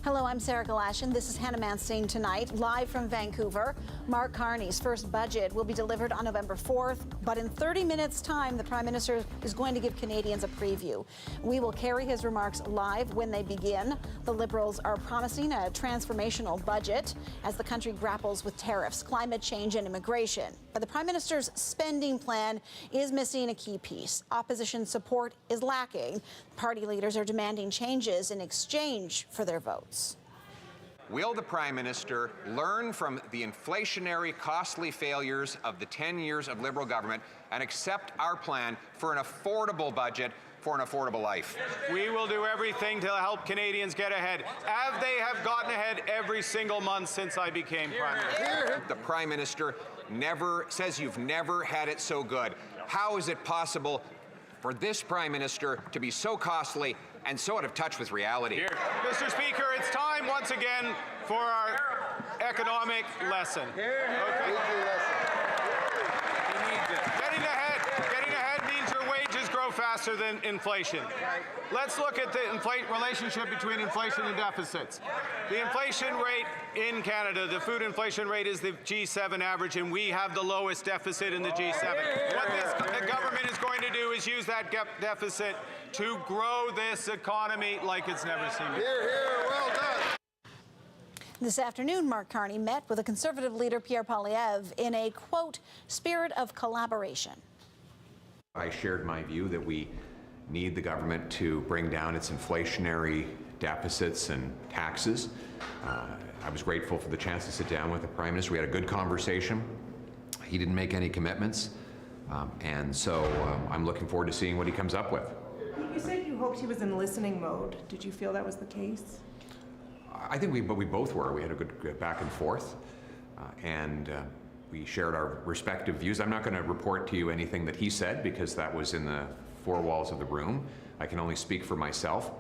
Hello, I'm Sarah Galashan. This is Hannah Manstein Tonight, live from Vancouver. Mark Carney's first budget will be delivered on November 4th, but in 30 minutes' time, the Prime Minister is going to give Canadians a preview. We will carry his remarks live when they begin. The Liberals are promising a transformational budget as the country grapples with tariffs, climate change and immigration. But the Prime Minister's spending plan is missing a key piece. Opposition support is lacking. Party leaders are demanding changes in exchange for their votes. Will the Prime Minister learn from the inflationary, costly failures of the 10 years of Liberal government and accept our plan for an affordable budget for an affordable life? We will do everything to help Canadians get ahead, as they have gotten ahead every single month since I became Prime Minister. The Prime Minister says you've never had it so good. How is it possible for this Prime Minister to be so costly and so out of touch with reality? Mr. Speaker, it's time once again for our economic lesson. Okay. Getting ahead means your wages grow faster than inflation. Let's look at the relationship between inflation and deficits. The inflation rate in Canada, the food inflation rate, is the G7 average, and we have the lowest deficit in the G7. What this government is going to do is use that deficit to grow this economy like it's never seen before. Hear, hear, well done. This afternoon, Mark Carney met with a Conservative leader, Pierre Poilievre, in a, quote, spirit of collaboration. I shared my view that we need the government to bring down its inflationary deficits and taxes. I was grateful for the chance to sit down with the Prime Minister. We had a good conversation. He didn't make any commitments, and so I'm looking forward to seeing what he comes up with. You said you hoped he was in listening mode. Did you feel that was the case? I think we both were. We had a good back and forth, and we shared our respective views. I'm not going to report to you anything that he said because that was in the four walls of the room. I can only speak for myself,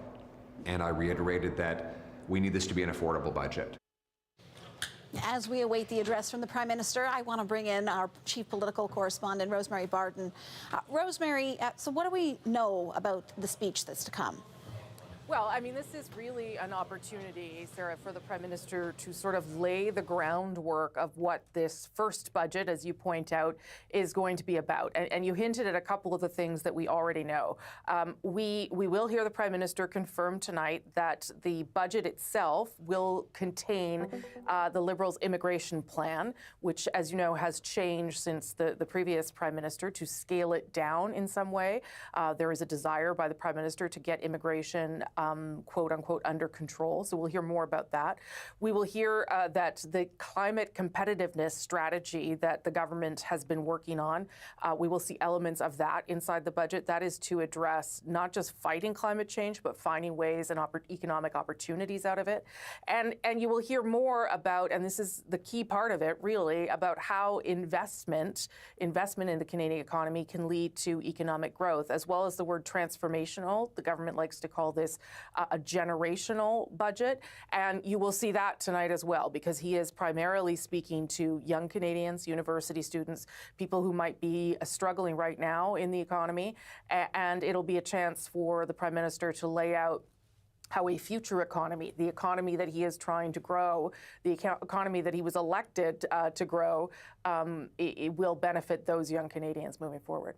and I reiterated that we need this to be an affordable budget. As we await the address from the Prime Minister, I want to bring in our chief political correspondent, Rosemary Barton. Rosemary, so what do we know about the speech that's to come? Well, I mean, this is really an opportunity, Sarah, for the Prime Minister to sort of lay the groundwork of what this first budget, as you point out, is going to be about. And you hinted at a couple of the things that we already know. We will hear the Prime Minister confirm tonight that the budget itself will contain the Liberals' immigration plan, which, as you know, has changed since the previous Prime Minister to scale it down in some way. There is a desire by the Prime Minister to get immigration quote unquote under control. So we'll hear more about that. We will hear that the climate competitiveness strategy that the government has been working on, we will see elements of that inside the budget. That is to address not just fighting climate change, but finding ways and economic opportunities out of it. And you will hear more about, and this is the key part of it really, about how investment in the Canadian economy can lead to economic growth, as well as the word transformational. The government likes to call this a generational budget, and you will see that tonight as well, because he is primarily speaking to young Canadians, university students, people who might be struggling right now in the economy, and it'll be a chance for the Prime Minister to lay out how a future economy, the economy that he is trying to grow, the economy that he was elected to grow, it will benefit those young Canadians moving forward.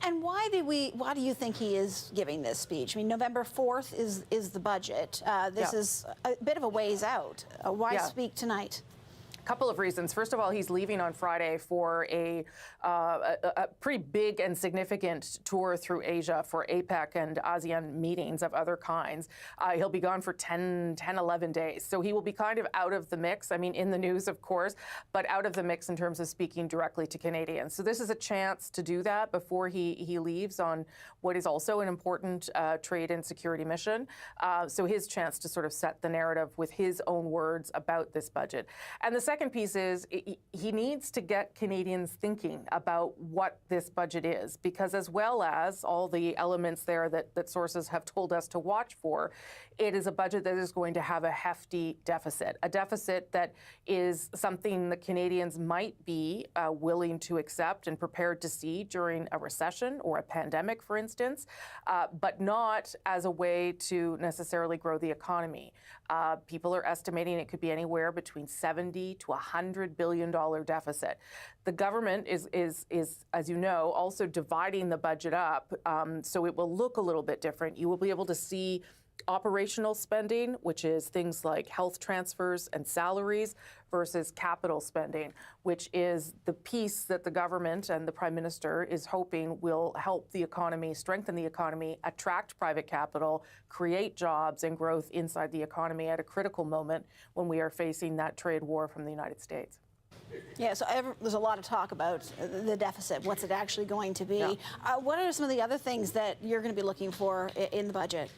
And why do you think he is giving this speech? I mean, November 4th is the budget. This is a bit of a ways out. Why speak tonight? Couple of reasons. First of all, he's leaving on Friday for a pretty big and significant tour through Asia for APEC and ASEAN meetings of other kinds. He'll be gone for 10, 11 days. So he will be kind of out of the mix. I mean, in the news, of course, but out of the mix in terms of speaking directly to Canadians. So this is a chance to do that before he leaves on what is also an important trade and security mission. So his chance to sort of set the narrative with his own words about this budget. And the second second piece is he needs to get Canadians thinking about what this budget is, because as well as all the elements there that sources have told us to watch for, it is a budget that is going to have a hefty deficit, a deficit that is something that Canadians might be willing to accept and prepared to see during a recession or a pandemic, for instance, but not as a way to necessarily grow the economy. People are estimating it could be anywhere between $70 to $100 billion deficit. The government is, as you know, also dividing the budget up, so it will look a little bit different. You will be able to see operational spending, which is things like health transfers and salaries, versus capital spending, which is the piece that the government and the Prime Minister is hoping will help the economy, strengthen the economy, attract private capital, create jobs and growth inside the economy at a critical moment when we are facing that trade war from the United States. Yeah, so there's a lot of talk about the deficit. What's it actually going to be? Yeah. What are some of the other things that you're going to be looking for in the budget?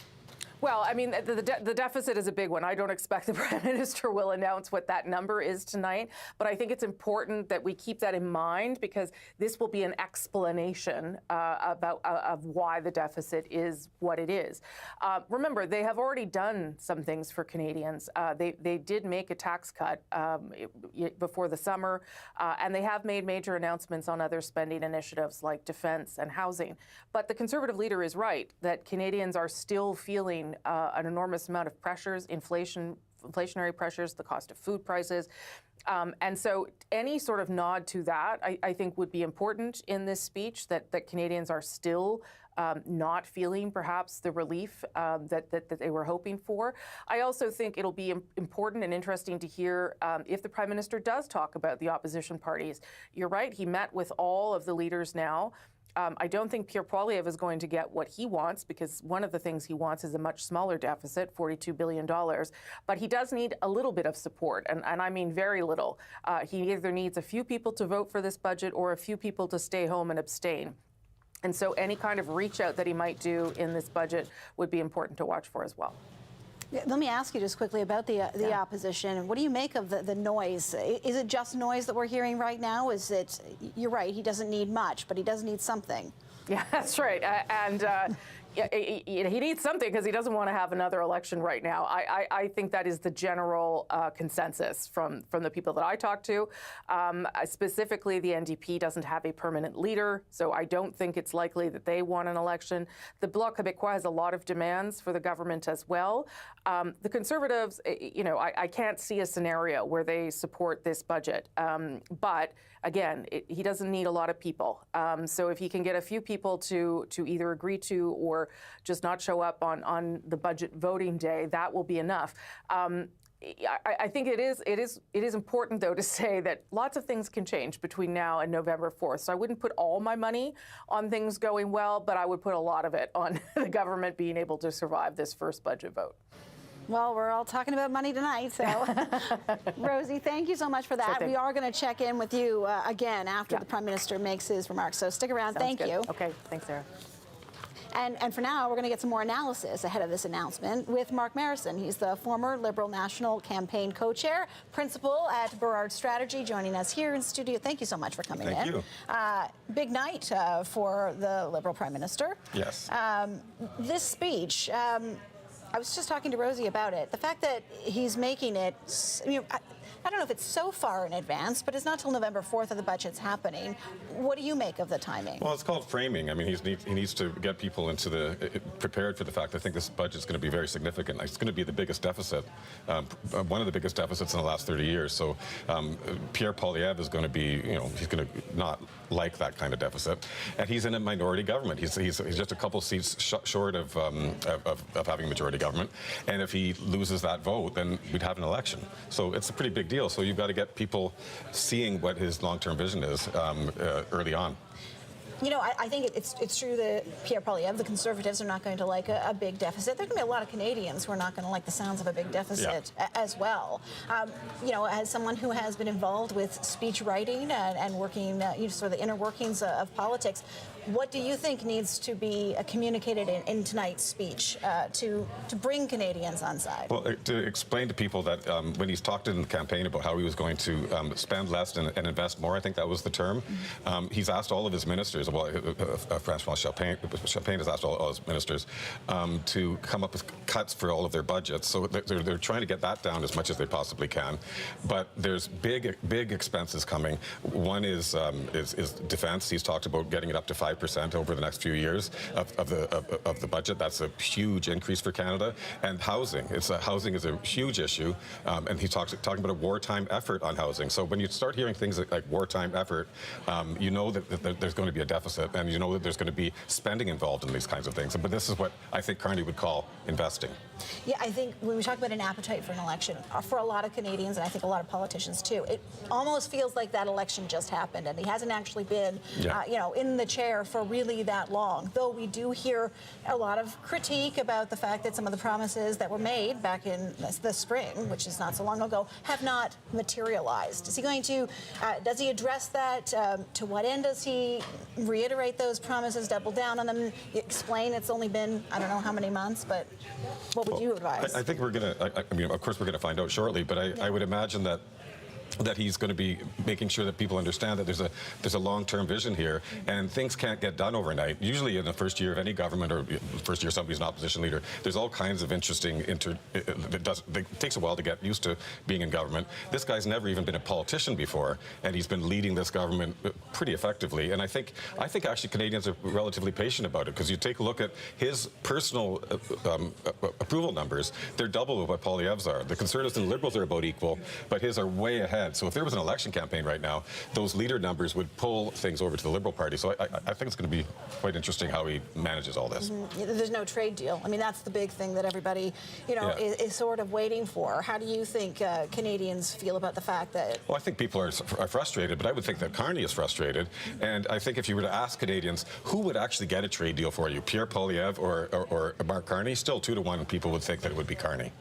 Well, I mean, the deficit is a big one. I don't expect the Prime Minister will announce what that number is tonight, but I think it's important that we keep that in mind, because this will be an explanation of why the deficit is what it is. Remember, they have already done some things for Canadians. They did make a tax cut before the summer, and they have made major announcements on other spending initiatives like defense and housing. But the Conservative leader is right that Canadians are still feeling an enormous amount of pressures, inflationary pressures, the cost of food prices. And so any sort of nod to that, I think, would be important in this speech, that Canadians are still not feeling perhaps the relief that they were hoping for. I also think it'll be important and interesting to hear if the Prime Minister does talk about the opposition parties. You're right, he met with all of the leaders now. I don't think Pierre Poilievre is going to get what he wants, because one of the things he wants is a much smaller deficit, $42 billion. But he does need a little bit of support, and I mean very little. He either needs a few people to vote for this budget or a few people to stay home and abstain. And so any kind of reach out that he might do in this budget would be important to watch for as well. Let me ask you just quickly about the opposition. What do you make of the noise? Is it just noise that we're hearing right now? Is it, you're right, he doesn't need much, but he does need something. Yeah, that's right. He needs something because he doesn't want to have another election right now. I think that is the general consensus from the people that I talk to. Specifically, the NDP doesn't have a permanent leader, so I don't think it's likely that they want an election. The Bloc Québécois has a lot of demands for the government as well. The Conservatives, I can't see a scenario where they support this budget. But again, he doesn't need a lot of people. So if he can get a few people to either agree to or just not show up on the budget voting day, that will be enough. I think it is important, though, to say that lots of things can change between now and November 4th. So I wouldn't put all my money on things going well, but I would put a lot of it on the government being able to survive this first budget vote. Well, we're all talking about money tonight, so Rosie, thank you so much for that. Sure thing. We are going to check in with you again after the Prime Minister makes his remarks, so stick around. Sounds Thank good. you. Okay, thanks, Sarah. And for now, we're going to get some more analysis ahead of this announcement with Mark Marison. He's the former Liberal National Campaign co-chair, principal at Burrard Strategy, joining us here in studio. Thank you so much for coming in. Thank you. Big night for the Liberal Prime Minister. Yes. This speech, I was just talking to Rosie about it. The fact that he's making it, I don't know if it's so far in advance, but it's not till November 4th that the budget's happening. What do you make of the timing? Well, it's called framing. I mean, he needs to get people prepared for the fact. I think this budget's going to be very significant. It's going to be the biggest deficit, one of the biggest deficits in the last 30 years. So Pierre Poilievre is going to be, he's going to not like that kind of deficit. And he's in a minority government. He's just a couple seats short of having a majority government. And if he loses that vote, then we'd have an election. So it's a pretty big deal. So you've got to get people seeing what his long-term vision is early on. You know, I think it's true that Pierre Poilievre, the Conservatives, are not going to like a big deficit. There are going to be a lot of Canadians who are not going to like the sounds of a big deficit as well. You know, as someone who has been involved with speech writing and working, you know, sort of the inner workings of politics, what do you think needs to be communicated in tonight's speech to bring Canadians on side? Well, to explain to people that when he's talked in the campaign about how he was going to spend less and invest more, I think that was the term, he's asked all of his ministers, well, François Champagne has asked all his ministers to come up with cuts for all of their budgets. So they're trying to get that down as much as they possibly can. But there's big expenses coming. One is defense. He's talked about getting it up to 5% over the next few years of the budget. That's a huge increase for Canada. And housing. Housing is a huge issue. And he's talking about a wartime effort on housing. So when you start hearing things like wartime effort, you know that there's going to be a deficit, and you know that there's going to be spending involved in these kinds of things. But this is what I think Carney would call investing. Yeah, I think when we talk about an appetite for an election, for a lot of Canadians, and I think a lot of politicians too, it almost feels like that election just happened, and he hasn't actually been, you know, in the chair for really that long. Though we do hear a lot of critique about the fact that some of the promises that were made back in the spring, which is not so long ago, have not materialized. Is he going to? Does he address that? To what end does he reiterate those promises, double down on them, explain it's only been, I don't know how many months, but what would you advise? I think we're going to, I mean, of course we're going to find out shortly, but I would imagine that he's going to be making sure that people understand that there's a long-term vision here, and things can't get done overnight. Usually in the first year of any government, or first year somebody's an opposition leader, there's all kinds of interesting it takes a while to get used to being in government. This guy's never even been a politician before, and he's been leading this government pretty effectively. And I think actually Canadians are relatively patient about it, because you take a look at his personal approval numbers, they're double of what Poilievre's are. The Conservatives and Liberals are about equal, but his are way ahead. So if there was an election campaign right now, those leader numbers would pull things over to the Liberal Party. So I think it's going to be quite interesting how he manages all this. There's no trade deal. I mean, that's the big thing that everybody, you know, is sort of waiting for. How do you think Canadians feel about the fact that? Well, I think people are frustrated, but I would think that Carney is frustrated. And I think if you were to ask Canadians who would actually get a trade deal for you, Pierre Poilievre or Mark Carney, still 2-1 people would think that it would be Carney.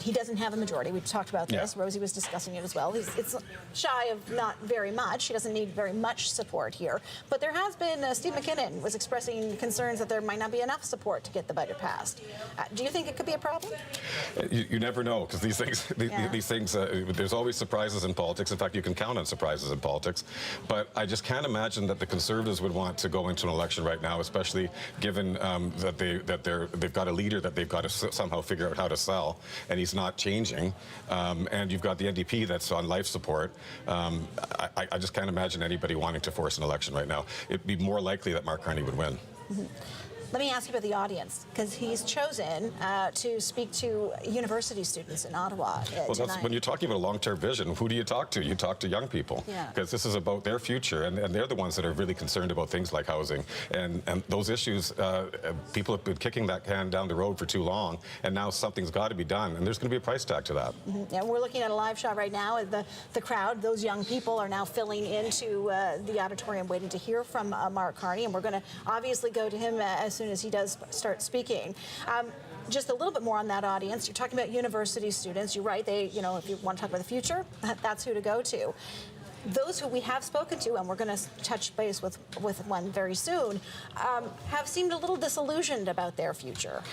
He doesn't have a majority. We've talked about this. Rosie was discussing it as well. It's shy of not very much. He doesn't need very much support here. But there has been, Steve McKinnon was expressing concerns that there might not be enough support to get the budget passed. Do you think it could be a problem? You never know, because these things, there's always surprises in politics. In fact, you can count on surprises in politics. But I just can't imagine that the Conservatives would want to go into an election right now, especially given that they've got a leader that they've got to somehow figure out how to sell. And he's not changing, and you've got the NDP that's on life support. I just can't imagine anybody wanting to force an election right now. It'd be more likely that Mark Carney would win. Let me ask you about the audience, because he's chosen to speak to university students in Ottawa Well, tonight. when you're talking about a long-term vision, who do you talk to? You talk to young people, because this is about their future, and they're the ones that are really concerned about things like housing. And those issues, people have been kicking that can down the road for too long, and now something's got to be done, and there's going to be a price tag to that. Yeah, we're looking at a live shot right now. The crowd, those young people, are now filling into the auditorium waiting to hear from Mark Carney, and we're going to obviously go to him as soon as he does start speaking. Just a little bit more on that audience. You're talking about university students. You're right. They, you know, if you want to talk about the future, that's who to go to. Those who we have spoken to, and we're going to touch base with one very soon, have seemed a little disillusioned about their future.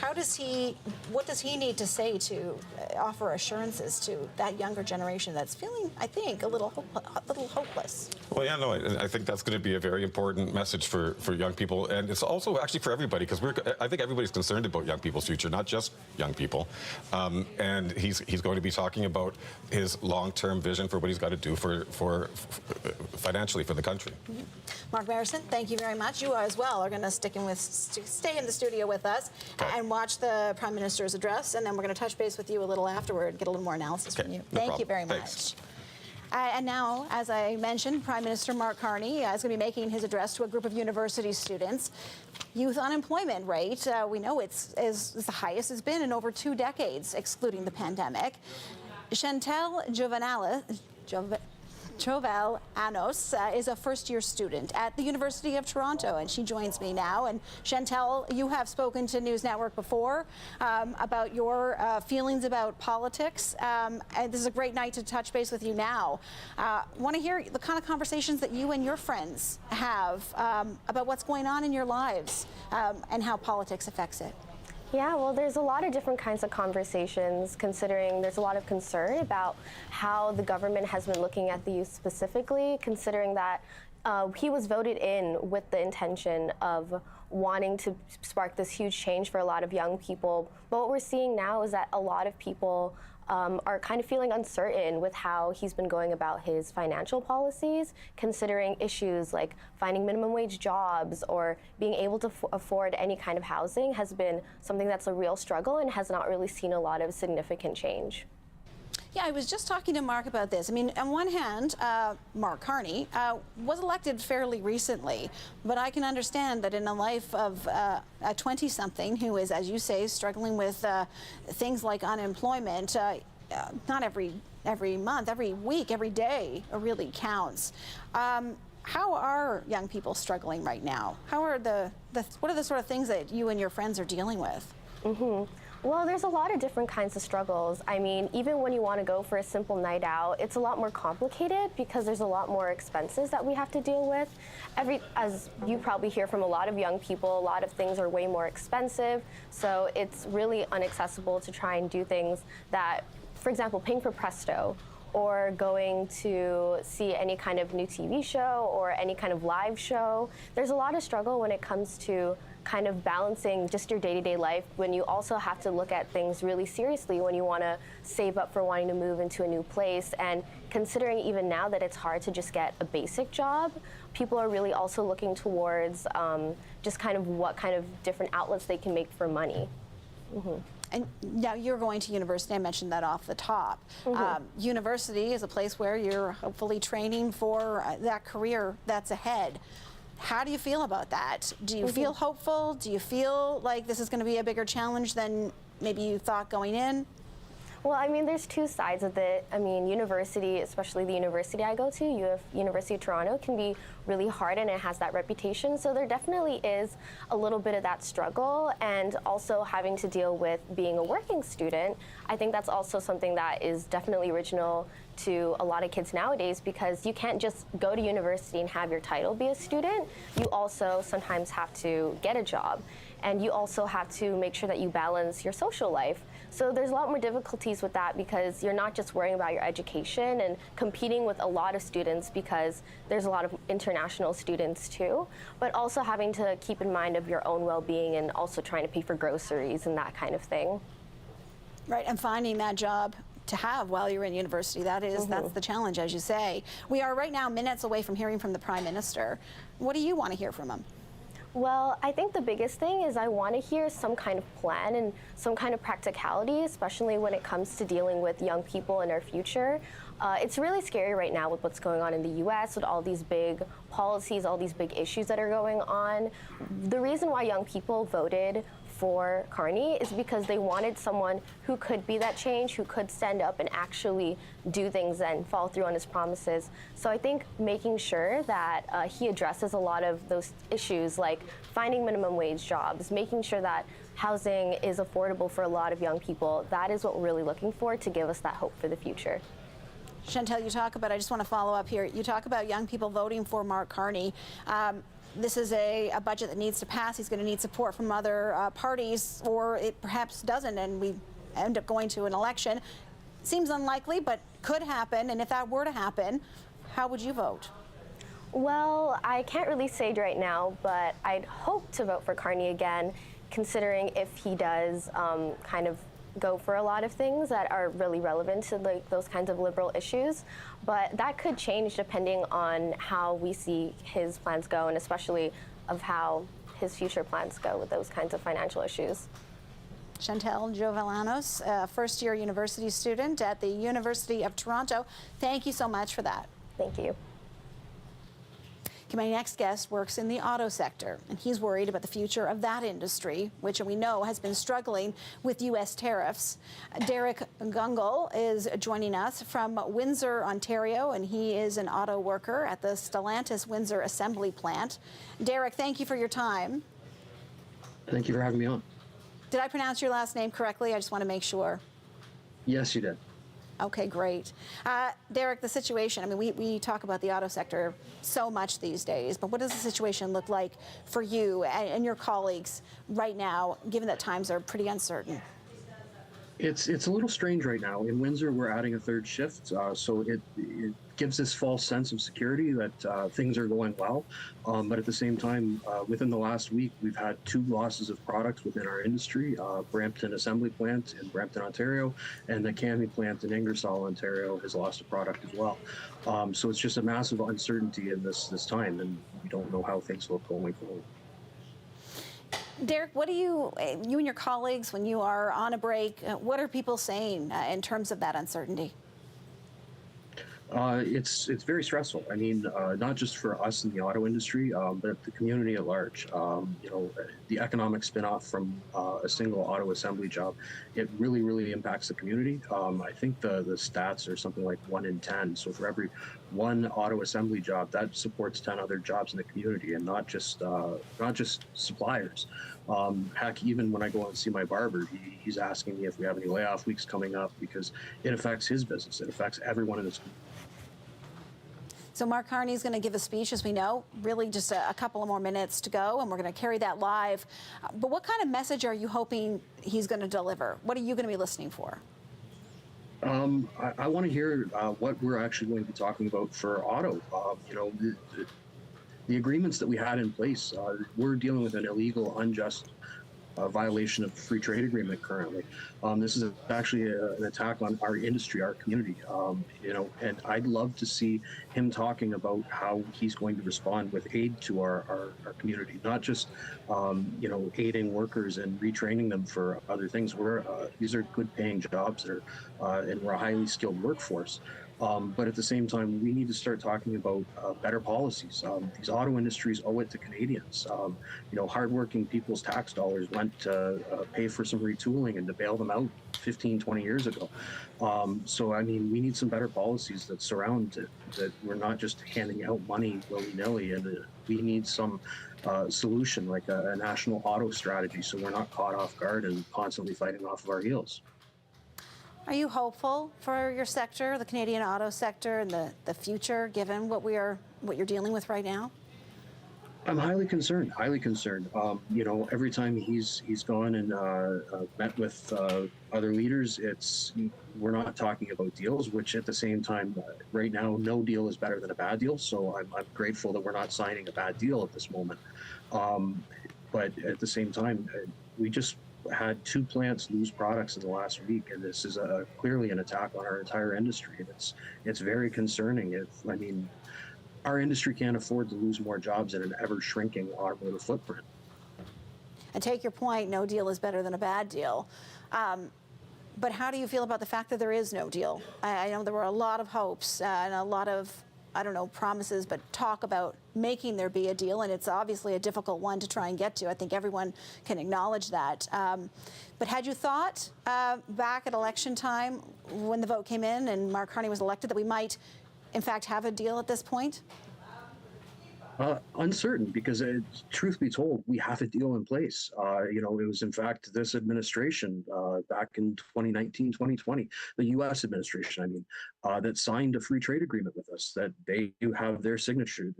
What does he need to say to offer assurances to that younger generation that's feeling, I think, a little hopeless? Well, yeah, no, I think that's going to be a very important message for young people, and it's also actually for everybody, because I think everybody's concerned about young people's future, not just young people. And he's going to be talking about his long-term vision for what he's got to do for financially for the country. Mark Marison, thank you very much. You as well are going to stay in the studio with us and watch the Prime Minister's address, and then we're going to touch base with you a little afterward, get a little more analysis from you. Thank you very much. And now, as I mentioned, Prime Minister Mark Carney is going to be making his address to a group of university students. Youth unemployment rate, we know it's the highest it's been in over 2 decades, excluding the pandemic. Chantal Jovel Anos is a first-year student at the University of Toronto, and she joins me now. And Chantel, you have spoken to News Network before about your feelings about politics. And this is a great night to touch base with you now. Want to hear the kind of conversations that you and your friends have about what's going on in your lives and how politics affects it. Yeah, well, there's a lot of different kinds of conversations, considering there's a lot of concern about how the government has been looking at the youth specifically, considering that he was voted in with the intention of wanting to spark this huge change for a lot of young people. But what we're seeing now is that a lot of people are kind of feeling uncertain with how he's been going about his financial policies, considering issues like finding minimum wage jobs or being able to afford any kind of housing has been something that's a real struggle and has not really seen a lot of significant change. Yeah, I was just talking to Mark about this. I mean, on one hand, Mark Carney was elected fairly recently, but I can understand that in a life of a 20-something who is, as you say, struggling with things like unemployment, not every month, every week, every day really counts. How are young people struggling right now? How are what are the sort of things that you and your friends are dealing with? Well, there's a lot of different kinds of struggles. I mean, even when you want to go for a simple night out, it's a lot more complicated because there's a lot more expenses that we have to deal with. As you probably hear from a lot of young people, a lot of things are way more expensive. So it's really inaccessible to try and do things that, for example, paying for Presto or going to see any kind of new TV show or any kind of live show. There's a lot of struggle when it comes to kind of balancing just your day-to-day life when you also have to look at things really seriously when you want to save up for wanting to move into a new place. And considering even now that it's hard to just get a basic job, people are really also looking towards just kind of what kind of different outlets they can make for money. And now you're going to university. I mentioned that off the top. University is a place where you're hopefully training for that career that's ahead. How do you feel about that? Do you feel hopeful? Do you feel like this is going to be a bigger challenge than maybe you thought going in? Well, I mean, there's two sides of it. I mean, university, especially the university I go to, University of Toronto, can be really hard and it has that reputation. So there definitely is a little bit of that struggle, and also having to deal with being a working student. I think that's also something that is definitely original to a lot of kids nowadays, because you can't just go to university and have your title be a student. You also sometimes have to get a job, and you also have to make sure that you balance your social life. So there's a lot more difficulties with that, because you're not just worrying about your education and competing with a lot of students, because there's a lot of international students too, but also having to keep in mind of your own well-being and also trying to pay for groceries and that kind of thing. Right, and finding that job to have while you're in university, that's the challenge, as you say. We are right now minutes away from hearing from the Prime Minister. What do you want to hear from him? Well, I think the biggest thing is I want to hear some kind of plan and some kind of practicality, especially when it comes to dealing with young people in our future. It's really scary right now with what's going on in the US, with all these big policies, all these big issues that are going on. The reason why young people voted for Carney is because they wanted someone who could be that change, who could stand up and actually do things and follow through on his promises. So I think making sure that he addresses a lot of those issues, like finding minimum wage jobs, making sure that housing is affordable for a lot of young people, that is what we're really looking for to give us that hope for the future. Chantel, you talk about, I just want to follow up here, you talk about young people voting for Mark Carney. This is a budget that needs to pass. He's going to need support from other parties, or it perhaps doesn't, and we end up going to an election. Seems unlikely, but could happen. And if that were to happen, how would you vote? Well, I can't really say right now, but I'd hope to vote for Carney again, considering if he does kind of go for a lot of things that are really relevant to those kinds of liberal issues. But that could change depending on how we see his plans go, and especially of how his future plans go with those kinds of financial issues. Chantel Jovellanos, first-year university student at the University of Toronto. Thank you so much for that. Thank you. My next guest works in the auto sector, and he's worried about the future of that industry, which we know has been struggling with U.S. tariffs. Derek Gungle is joining us from Windsor, Ontario, and he is an auto worker at the Stellantis Windsor assembly plant. Derek, thank you for your time. Thank you for having me on. Did I pronounce your last name correctly? I just want to make sure. Yes, you did. Okay, great. Derek, the situation, I mean, we talk about the auto sector so much these days, but what does the situation look like for you and your colleagues right now, given that times are pretty uncertain? It's a little strange right now. In Windsor, we're adding a third shift, so it gives this false sense of security that things are going well. But at the same time, within the last week, we've had 2 losses of products within our industry, Brampton Assembly Plant in Brampton, Ontario, and the Carney plant in Ingersoll, Ontario has lost a product as well. So it's just a massive uncertainty in this time, and we don't know how things look going forward. Derek, what do you and your colleagues, when you are on a break, what are people saying in terms of that uncertainty? It's very stressful. I mean, not just for us in the auto industry, but the community at large. You know, the economic spinoff from a single auto assembly job, it really impacts the community. I think the stats are something like 1 in 10. So for every 1 auto assembly job, that supports 10 other jobs in the community, and not just suppliers. Heck, even when I go out and see my barber, he's asking me if we have any layoff weeks coming up, because it affects his business. It affects everyone in this community. So Mark Carney is going to give a speech, as we know, really just a couple of more minutes to go, and we're going to carry that live. But what kind of message are you hoping he's going to deliver? What are you going to be listening for? I want to hear what we're actually going to be talking about for auto. You know, the agreements that we had in place, we're dealing with an illegal, unjust violation of the free trade agreement currently. This is actually an attack on our industry, our community, you know, and I'd love to see him talking about how he's going to respond with aid to our community, not just, you know, aiding workers and retraining them for other things. These are good paying jobs that are, and we're a highly skilled workforce. But at the same time, we need to start talking about better policies. These auto industries owe it to Canadians. You know, hardworking people's tax dollars went to pay for some retooling and to bail them out 15, 20 years ago. So, I mean, we need some better policies that surround it, that we're not just handing out money willy-nilly, and we need some solution, like a national auto strategy, so we're not caught off guard and constantly fighting off of our heels. Are you hopeful for your sector, the Canadian auto sector, and the future, given what you're dealing with right now? I'm highly concerned. You know, every time he's gone and met with other leaders, we're not talking about deals. Which at the same time, right now, no deal is better than a bad deal. So I'm grateful that we're not signing a bad deal at this moment. But at the same time, we just had 2 plants lose products in the last week, and this is clearly an attack on our entire industry, and it's very concerning. I mean, our industry can't afford to lose more jobs in an ever-shrinking automotive footprint. I take your point, no deal is better than a bad deal. But how do you feel about the fact that there is no deal? I know there were a lot of hopes and a lot of, I don't know, promises, but talk about making there be a deal, and it's obviously a difficult one to try and get to. I think everyone can acknowledge that. But had you thought back at election time, when the vote came in and Mark Carney was elected, that we might, in fact, have a deal at this point? Uncertain, because truth be told, we have a deal in place. You know, it was in fact this administration back in 2019, 2020, the U.S. administration, I mean, that signed a free trade agreement with us, that they do have their signature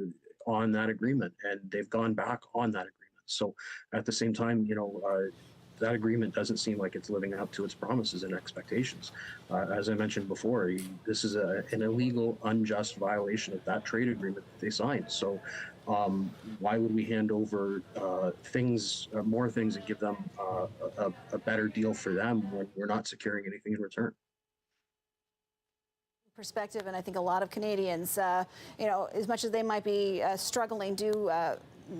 on that agreement, and they've gone back on that agreement. So at the same time, you know, that agreement doesn't seem like it's living up to its promises and expectations. As I mentioned before, this is an illegal, unjust violation of that trade agreement that they signed. So why would we hand over more things and give them a better deal for them when we're not securing anything in return? Perspective, and I think a lot of Canadians, you know, as much as they might be struggling,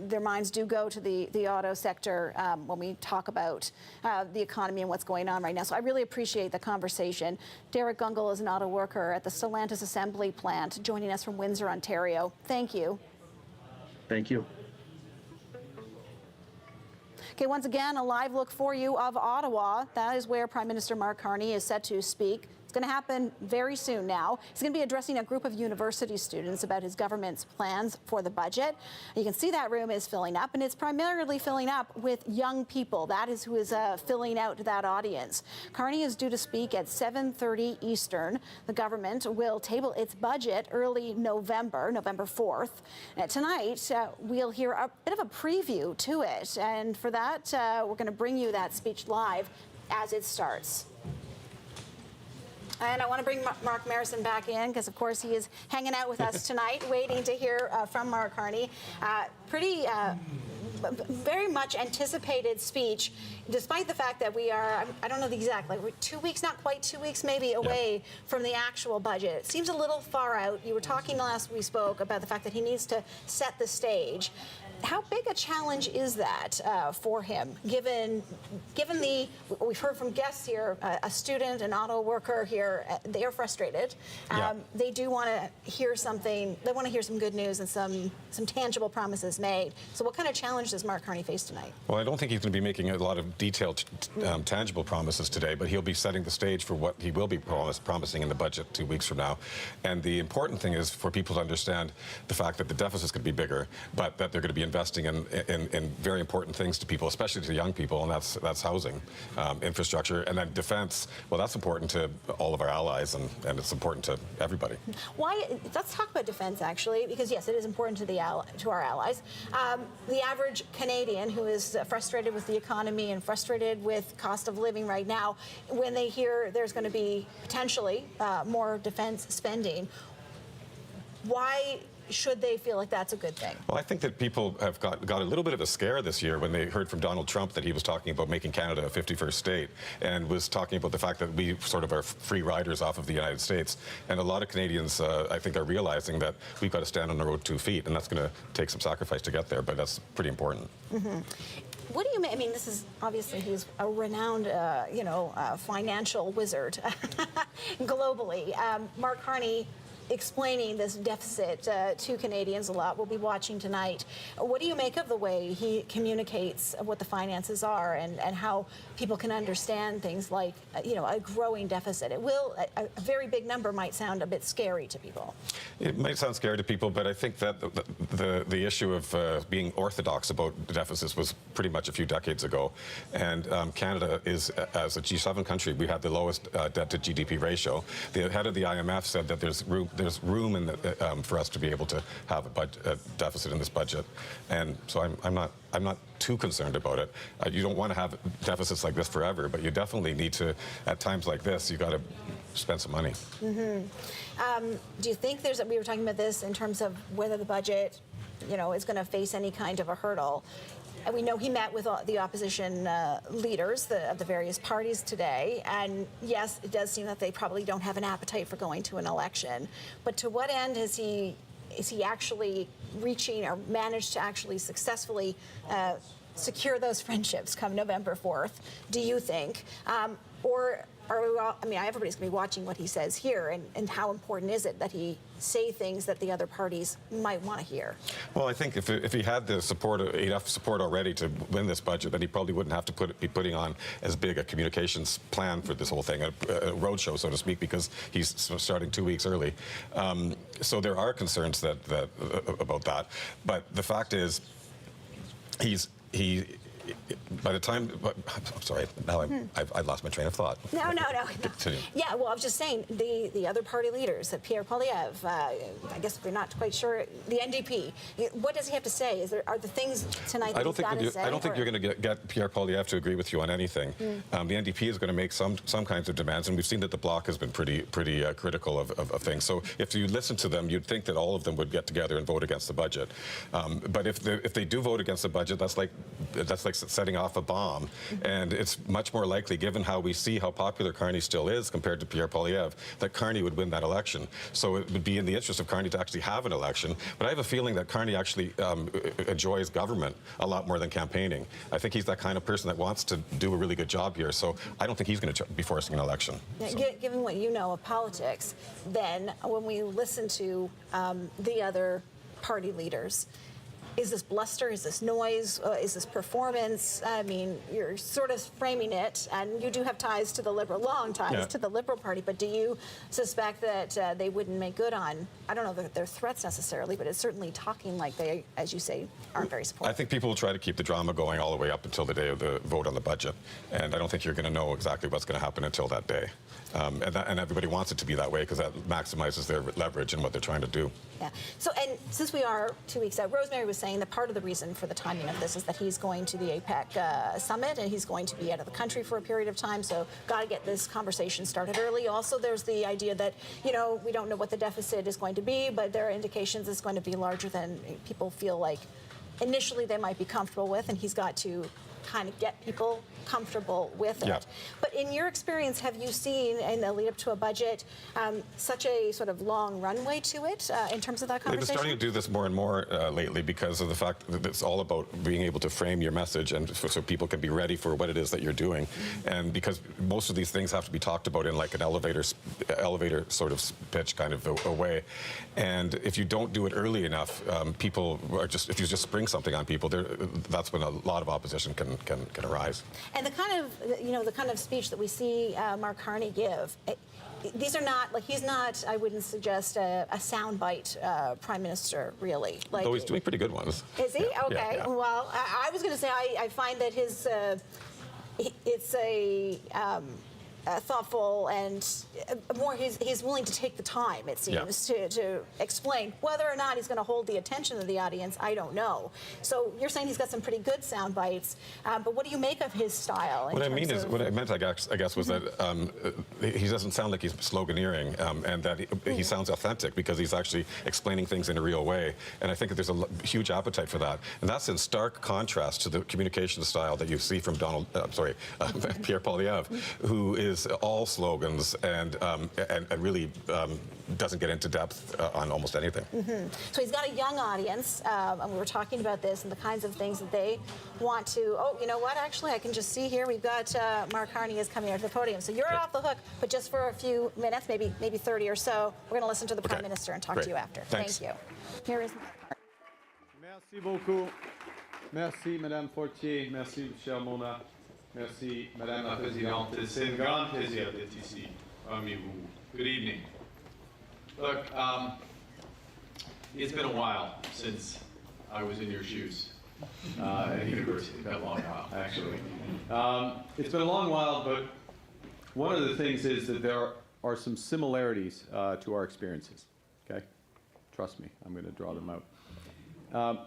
their minds do go to the auto sector when we talk about the economy and what's going on right now. So I really appreciate the conversation. Derek Gungle is an auto worker at the Stellantis assembly plant, joining us from Windsor, Ontario. Thank you. Thank you. Okay, once again, a live look for you of Ottawa. That is where Prime Minister Mark Carney is set to speak. It's going to happen very soon now. He's going to be addressing a group of university students about his government's plans for the budget. You can see that room is filling up, and it's primarily filling up with young people. That is who is filling out that audience. Carney is due to speak at 7:30 Eastern. The government will table its budget early November 4th. Tonight, we'll hear a bit of a preview to it, and for that, we're going to bring you that speech live as it starts. And I want to bring Mark Marison back in because, of course, he is hanging out with us tonight, waiting to hear from Mark Carney. Very much anticipated speech, despite the fact that we are, I don't know the exact, like we're 2 weeks, not quite 2 weeks, maybe away from the actual budget. It seems a little far out. You were talking last we spoke about the fact that he needs to set the stage. How big a challenge is that for him, given the, we've heard from guests here, a student, an auto worker here, they are frustrated. They do want to hear something, they want to hear some good news and some tangible promises made. So what kind of challenge does Mark Carney face tonight? Well, I don't think he's going to be making a lot of detailed, tangible promises today, but he'll be setting the stage for what he will be promising in the budget 2 weeks from now. And the important thing is for people to understand the fact that the deficit's going to be bigger, but that they're going to be investing in very important things to people, especially to young people, and that's housing, infrastructure, and then defense. Well, that's important to all of our allies, and it's important to everybody. Why? Let's talk about defense, actually, because yes, it is important to our allies. The average Canadian who is frustrated with the economy and frustrated with cost of living right now, when they hear there's going to be potentially more defense spending, why should they feel like that's a good thing? Well, I think that people have got a little bit of a scare this year when they heard from Donald Trump that he was talking about making Canada a 51st state and was talking about the fact that we sort of are free riders off of the United States. And a lot of Canadians, I think, are realizing that we've got to stand on our own 2 feet, and that's going to take some sacrifice to get there, but that's pretty important. Mm-hmm. What do you mean? I mean, this is obviously he's a renowned, financial wizard globally. Mark Carney explaining this deficit to Canadians a lot. We'll be watching tonight. What do you make of the way he communicates what the finances are and how people can understand things like, a growing deficit? It will, a very big number might sound a bit scary to people. It might sound scary to people, but I think that the issue of being orthodox about deficits was pretty much a few decades ago. And Canada is, as a G7 country, we have the lowest debt to GDP ratio. The head of the IMF said that there's room in for us to be able to have a deficit in this budget, and so I'm not too concerned about it. You don't want to have deficits like this forever, but you definitely need to, at times like this, you got to spend some money. Mm-hmm. Do you think we were talking about this in terms of whether the budget, is going to face any kind of a hurdle? And we know he met with the opposition leaders of the various parties today. And yes, it does seem that they probably don't have an appetite for going to an election. But to what end is he actually reaching or managed to actually successfully secure those friendships come November 4th, do you think? Or are we all, everybody's going to be watching what he says here, and how important is it that he say things that the other parties might want to hear? Well, I think if he had the enough support already to win this budget, then he probably wouldn't have to be putting on as big a communications plan for this whole thing, a roadshow, so to speak, because he's starting 2 weeks early. So there are concerns about that. But the fact is, by the time, I'm sorry, now I've lost my train of thought. No. Yeah, well, I was just saying, the other party leaders, Pierre Poilievre, I guess we're not quite sure, the NDP, what does he have to say? Are the things tonight that he's got to say? I don't think you're going to get Pierre Poilievre to agree with you on anything. The NDP is going to make some kinds of demands, and we've seen that the Bloc has been pretty critical of things. So if you listen to them, you'd think that all of them would get together and vote against the budget. But if they do vote against the budget, that's like setting off a bomb, and it's much more likely, given how we see how popular Carney still is compared to Pierre Poilievre, that Carney would win that election. So it would be in the interest of Carney to actually have an election. But I have a feeling that Carney actually enjoys government a lot more than campaigning. I think he's that kind of person that wants to do a really good job here. So I don't think he's going to be forcing an election. Now, given what you know of politics, then when we listen to the other party leaders, is this bluster? Is this noise? Is this performance? I mean, you're sort of framing it, and you do have ties to the Liberal, long ties to the Liberal Party, but do you suspect that they wouldn't make good on, I don't know that they're threats necessarily, but it's certainly talking like they, as you say, aren't very supportive? I think people will try to keep the drama going all the way up until the day of the vote on the budget, and I don't think you're going to know exactly what's going to happen until that day. And everybody wants it to be that way because that maximizes their leverage and what they're trying to do. Yeah. So, and since we are 2 weeks out, Rosemary was saying that part of the reason for the timing of this is that he's going to the APEC summit and he's going to be out of the country for a period of time. So, got to get this conversation started early. Also, there's the idea that, you know, we don't know what the deficit is going to be, but there are indications it's going to be larger than people feel like initially they might be comfortable with, and he's got to kind of get people comfortable with it. Yeah. But in your experience, have you seen in the lead up to a budget such a sort of long runway to it in terms of that conversation? They've been starting to do this more and more lately because of the fact that it's all about being able to frame your message and so people can be ready for what it is that you're doing. And because most of these things have to be talked about in like an elevator sort of pitch kind of a way. And if you don't do it early enough, people are just, if you just spring something on people, that's when a lot of opposition can arise. And the kind of, you know, the kind of speech that we see Mark Carney give, these are not, like, he's not, I wouldn't suggest a soundbite prime minister, really. Like, though he's doing pretty good ones. Is he? Yeah, okay. yeah. Well, I was going to say, I find that his, it's a thoughtful and more, he's willing to take the time, it seems, to explain. Whether or not he's going to hold the attention of the audience, I don't know. So you're saying he's got some pretty good sound bites, but what do you make of his style? What I meant, I guess, was that he doesn't sound like he's sloganeering, and that he sounds authentic because he's actually explaining things in a real way. And I think that there's a huge appetite for that. And that's in stark contrast to the communication style that you see from Pierre Poilievre, who is all slogans and really doesn't get into depth on almost anything. So he's got a young audience, and we were talking about this and the kinds of things that they want to, oh, you know what, actually, I can just see here, we've got Mark Carney is coming out to the podium. So you're off the hook, but just for a few minutes, maybe 30 or so, we're going to listen to the Prime Minister and talk to you after. Thanks. Thank you. Here is Mark. Merci beaucoup. Merci, Madame Fortier. Merci, cher Mona. Merci, Madame la Présidente. C'est un grand plaisir d'être ici parmi vous. Good evening. Look, it's been a while since I was in your shoes at university. It's been a long while, actually. It's been a long while, but one of the things is that there are some similarities to our experiences. Okay? Trust me, I'm going to draw them out.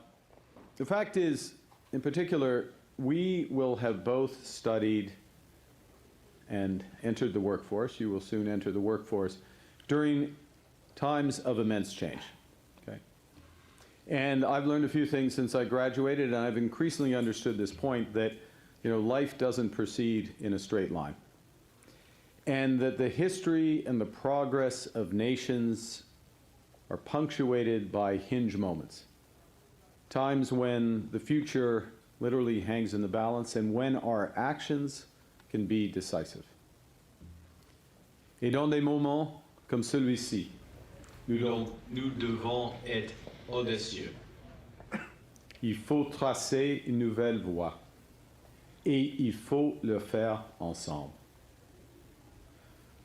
The fact is, in particular, we will have both studied and entered the workforce. You will soon enter the workforce during times of immense change. Okay? And I've learned a few things since I graduated, and I've increasingly understood this point that, you know, life doesn't proceed in a straight line. And that the history and the progress of nations are punctuated by hinge moments. Times when the future literally hangs in the balance and when our actions can be decisive. Et dans des moments comme celui-ci, nous devons être audacieux. Il faut tracer une nouvelle voie et il faut le faire ensemble.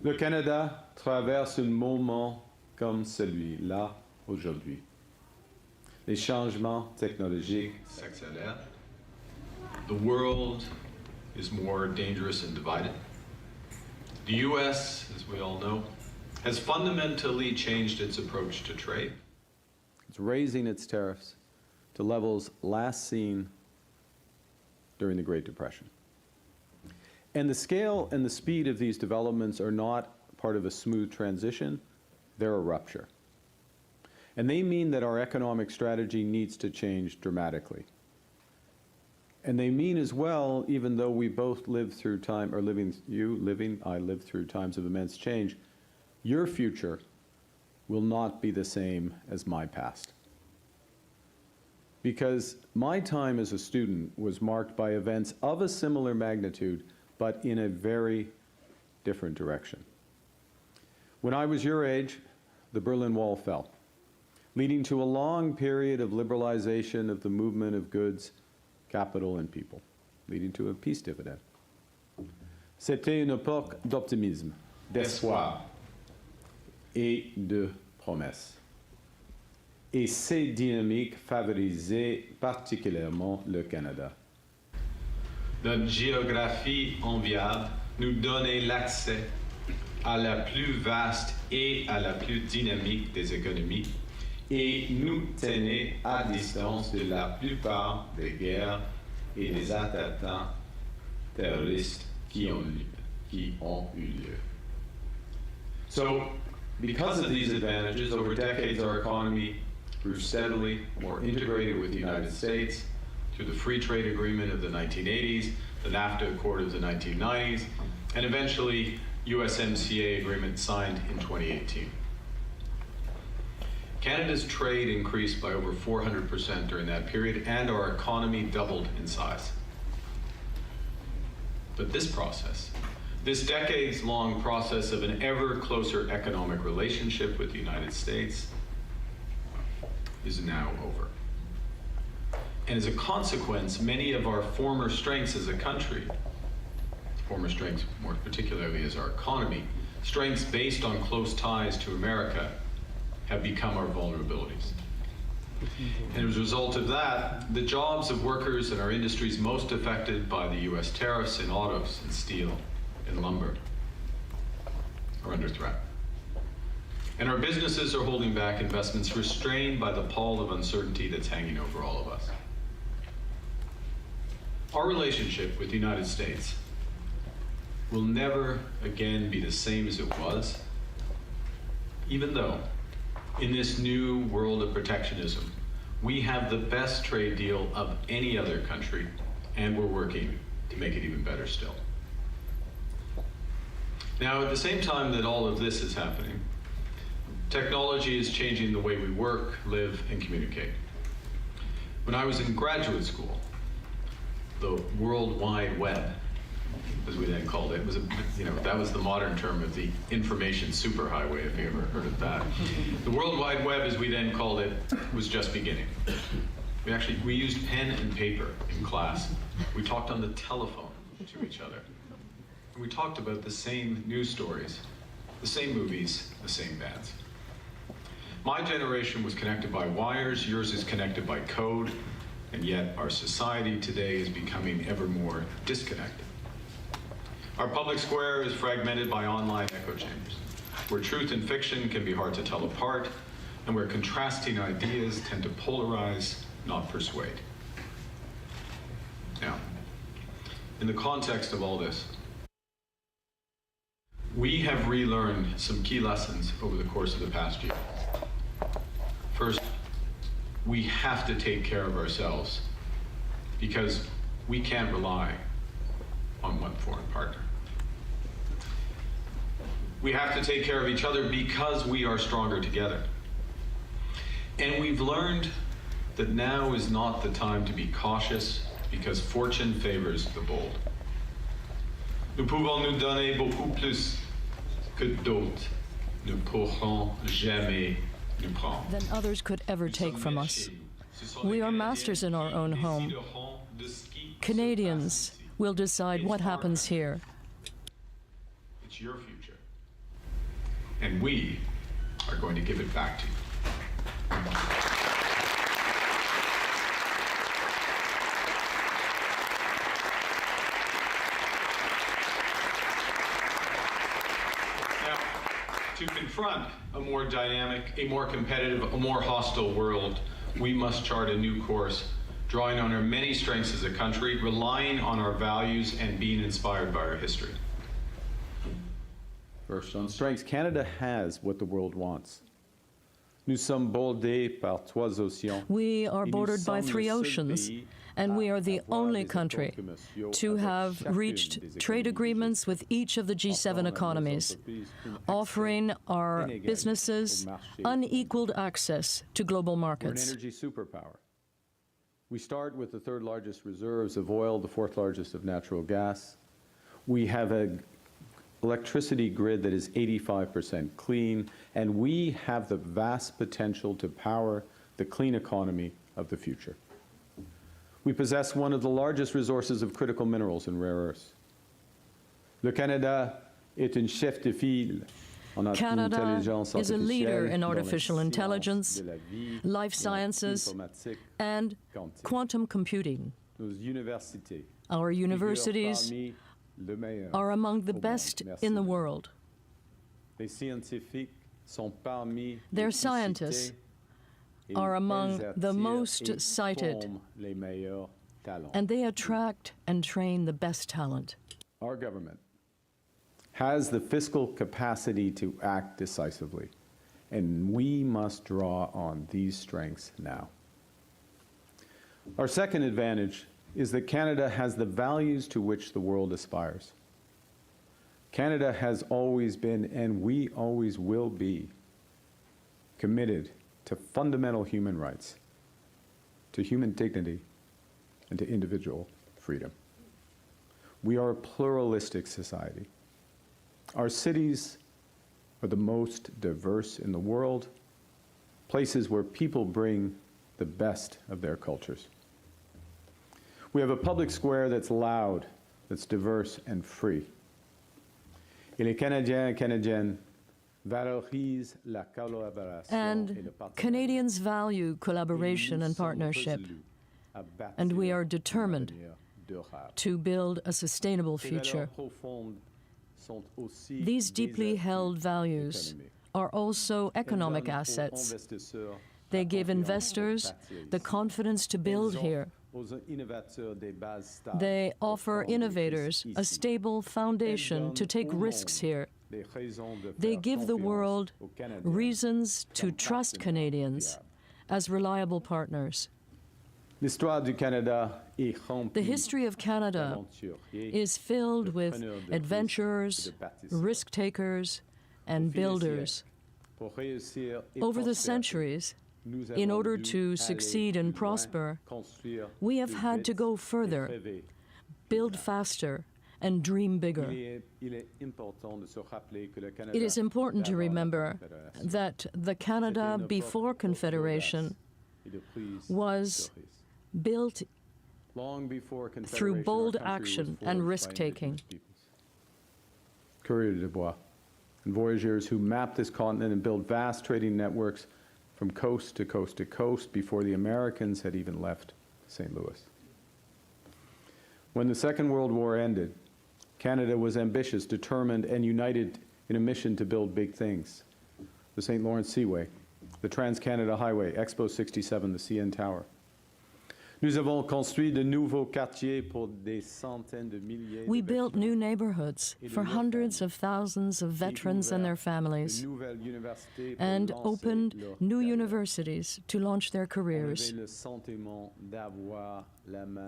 Le Canada traverse un moment comme celui-là aujourd'hui. Les changements technologiques s'accélèrent. The world is more dangerous and divided. The U.S., as we all know, has fundamentally changed its approach to trade. It's raising its tariffs to levels last seen during the Great Depression. And the scale and the speed of these developments are not part of a smooth transition, they're a rupture. And they mean that our economic strategy needs to change dramatically. And they mean as well, even though we both lived through time, or I lived through times of immense change, your future will not be the same as my past. Because my time as a student was marked by events of a similar magnitude, but in a very different direction. When I was your age, the Berlin Wall fell. leading to a long period of liberalization of the movement of goods, capital, and people, leading to a peace dividend. C'était une époque d'optimisme, d'espoir et de promesses. Et ces dynamiques favorisaient particulièrement le Canada. Notre géographie enviable nous donnait l'accès à la plus vaste et à la plus dynamique des économies et nous tenait à distance de la plupart des guerres et des attentats terroristes qui ont eu lieu. So, because of these advantages, over decades our economy grew steadily more integrated with the United States through the Free Trade Agreement of the 1980s, the NAFTA Accord of the 1990s, and eventually USMCA agreement signed in 2018. Canada's trade increased by over 400% during that period, and our economy doubled in size. But this process, this decades-long process of an ever closer economic relationship with the United States, is now over. And as a consequence, many of our former strengths as a country, former strengths more particularly as our economy, strengths based on close ties to America, have become our vulnerabilities. And as a result of that, the jobs of workers in our industries most affected by the US tariffs in autos and steel and lumber are under threat. And our businesses are holding back investments restrained by the pall of uncertainty that's hanging over all of us. Our relationship with the United States will never again be the same as it was, even though in this new world of protectionism, we have the best trade deal of any other country, and we're working to make it even better still. Now, at the same time that all of this is happening, technology is changing the way we work, live, and communicate. When I was in graduate school, the World Wide Web, as we then called it, was that was the modern term of the information superhighway, if you ever heard of that. The World Wide Web, as we then called it, was just beginning. We used pen and paper in class. We talked on the telephone to each other. And we talked about the same news stories, the same movies, the same bands. My generation was connected by wires, yours is connected by code, and yet our society today is becoming ever more disconnected. Our public square is fragmented by online echo chambers, where truth and fiction can be hard to tell apart, and where contrasting ideas tend to polarize, not persuade. Now, in the context of all this, we have relearned some key lessons over the course of the past year. First, we have to take care of ourselves because we can't rely on one foreign partner. We have to take care of each other because we are stronger together. And we've learned that now is not the time to be cautious because fortune favors the bold. Nous pouvons nous donner beaucoup plus que d'autres ne pourront jamais nous prendre. Than others could ever take from us. We are masters in our own home. Canadians will decide what happens here. It's your future. And we are going to give it back to you. To confront a more dynamic, a more competitive, a more hostile world, we must chart a new course, drawing on our many strengths as a country, relying on our values, and being inspired by our history. First, on strengths, Canada has what the world wants. Nous sommes bordés par trois océans. We are bordered by 3 oceans, and we are the only country to have reached trade agreements with each of the G7 economies, offering our businesses unequaled access to global markets. We're an energy superpower. We start with the 3rd largest reserves of oil, the 4th largest of natural gas. We have a electricity grid that is 85% clean, and we have the vast potential to power the clean economy of the future. We possess one of the largest resources of critical minerals and rare earths. Le Canada est un chef de file. Canada is a leader in artificial intelligence, life sciences, and quantum computing. Our universities are among the best in the world. Their scientists are among the most cited, and they attract and train the best talent. Our government has the fiscal capacity to act decisively, and we must draw on these strengths now. Our second advantage is that Canada has the values to which the world aspires. Canada has always been, and we always will be, committed to fundamental human rights, to human dignity, and to individual freedom. We are a pluralistic society. Our cities are the most diverse in the world, places where people bring the best of their cultures. We have a public square that's loud, that's diverse and free. Et les Canadiens et Canadiennes valorisent la collaboration And Canadians value collaboration and partnership, and we are determined to build a sustainable future. These deeply held values are also economic assets. They give investors the confidence to build here. They offer innovators a stable foundation to take risks here. They give the world reasons to trust Canadians as reliable partners. The history of Canada is filled with adventurers, risk-takers, and builders. Over the centuries, in order to succeed and prosper, we have had to go further, build faster, and dream bigger. It is important to remember that the Canada before Confederation was built through bold action and risk-taking. Coureurs de bois and voyageurs who mapped this continent and built vast trading networks from coast to coast to coast before the Americans had even left St. Louis. When the Second World War ended, Canada was ambitious, determined, and united in a mission to build big things. The St. Lawrence Seaway, the Trans-Canada Highway, Expo 67, the CN Tower. Nous avons construit de nouveaux quartiers pour des centaines de milliers. We built new neighborhoods for hundreds of thousands of veterans and their families, and opened new universities to launch their careers.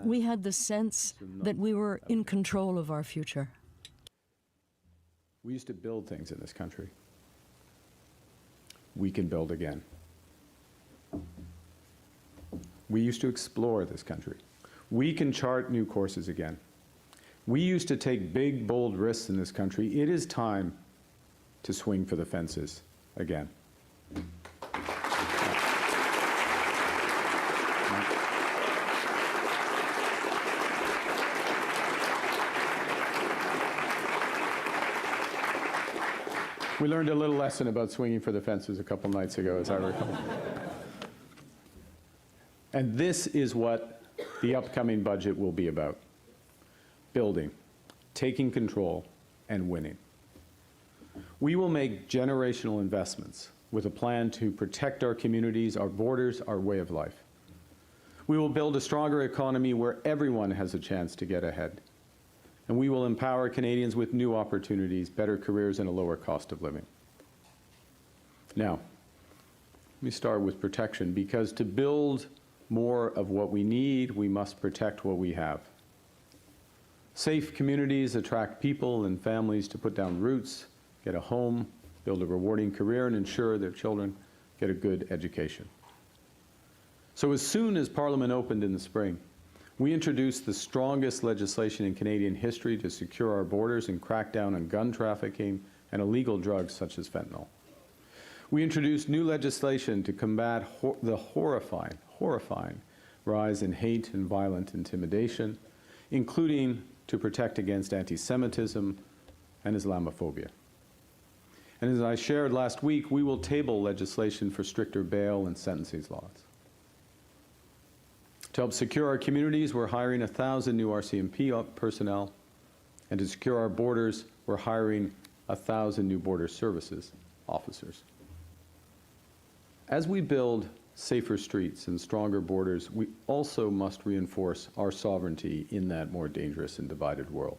We had the sense that we were in control of our future. We used to build things in this country. We can build again. We used to explore this country. We can chart new courses again. We used to take big, bold risks in this country. It is time to swing for the fences again. We learned a little lesson about swinging for the fences a couple nights ago, as I recall. And this is what the upcoming budget will be about: building, taking control, and winning. We will make generational investments with a plan to protect our communities, our borders, our way of life. We will build a stronger economy where everyone has a chance to get ahead. And we will empower Canadians with new opportunities, better careers, and a lower cost of living. Now, let me start with protection, because to build more of what we need, we must protect what we have. Safe communities attract people and families to put down roots, get a home, build a rewarding career, and ensure their children get a good education. So as soon as Parliament opened in the spring, We introduced the strongest legislation in Canadian history to secure our borders and crack down on gun trafficking and illegal drugs such as fentanyl. We introduced new legislation to combat the horrifying rise in hate and violent intimidation, including to protect against anti-Semitism and Islamophobia. And as I shared last week, we will table legislation for stricter bail and sentencing laws. To help secure our communities, we're hiring 1,000 new RCMP personnel, and to secure our borders, we're hiring 1,000 new border services officers. As we build safer streets and stronger borders, we also must reinforce our sovereignty in that more dangerous and divided world.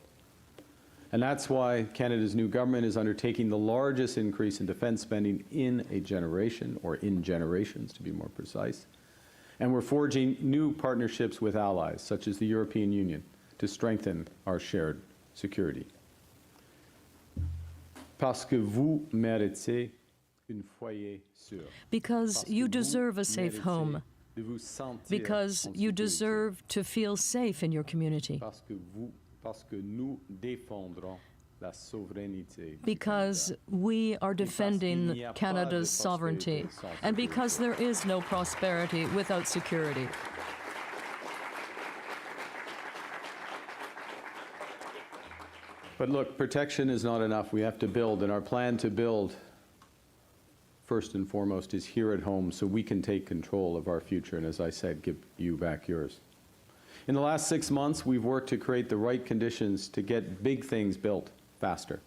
And that's why Canada's new government is undertaking the largest increase in defense spending in a generation, or in generations to be more precise. And we're forging new partnerships with allies, such as the European Union, to strengthen our shared security. Parce que vous méritez un foyer sûr. Because you deserve a safe home. Because you deserve to feel safe in your community. Because we are defending Canada's sovereignty, and because there is no prosperity without security. But look, protection is not enough. We have to build, and our plan to build, first and foremost, is here at home so we can take control of our future, and as I said, give you back yours. In the last 6 months, we've worked to create the right conditions to get big things built faster.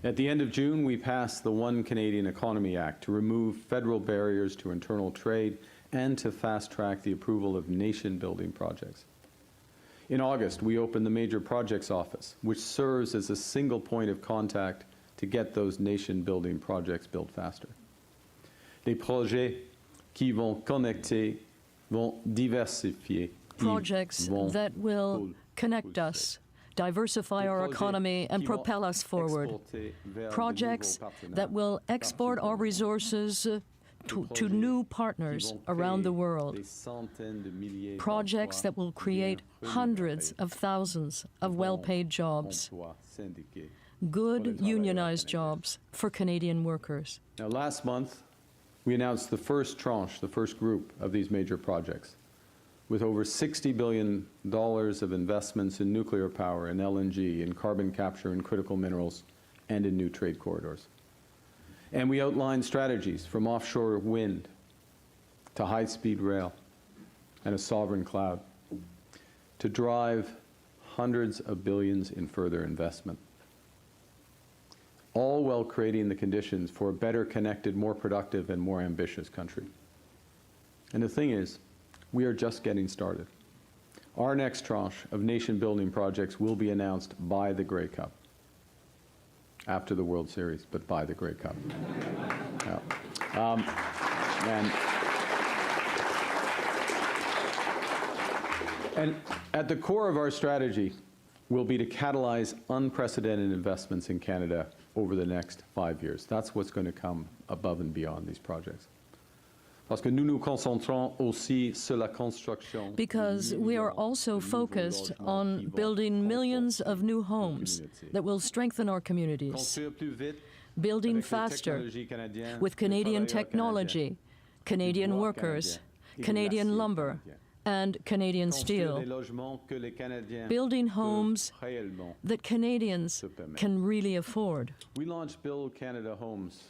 At the end of June, we passed the One Canadian Economy Act to remove federal barriers to internal trade and to fast-track the approval of nation-building projects. In August, we opened the Major Projects Office, which serves as a single point of contact to get those nation-building projects built faster. Les projets qui vont connecter, vont diversifier. Projects that will connect us, diversify our economy, and propel us forward. Projects that will export our resources to new partners around the world. Projects that will create hundreds of thousands of well-paid jobs. Good unionized jobs for Canadian workers. Now, last month, we announced the first tranche, the first group of these major projects, with over $60 billion of investments in nuclear power, in LNG, in carbon capture, in critical minerals, and in new trade corridors. And we outlined strategies from offshore wind to high-speed rail and a sovereign cloud to drive hundreds of billions in further investment, all while creating the conditions for a better connected, more productive, and more ambitious country. And the thing is, we are just getting started. Our next tranche of nation-building projects will be announced by the Grey Cup. After the World Series, but by the Grey Cup. Yeah. And at the core of our strategy will be to catalyze unprecedented investments in Canada over the next 5 years. That's what's going to come above and beyond these projects. Because we are also focused on building millions of new homes that will strengthen our communities, building faster with Canadian technology, Canadian workers, Canadian lumber, and Canadian steel, building homes that Canadians can really afford. We launched Build Canada Homes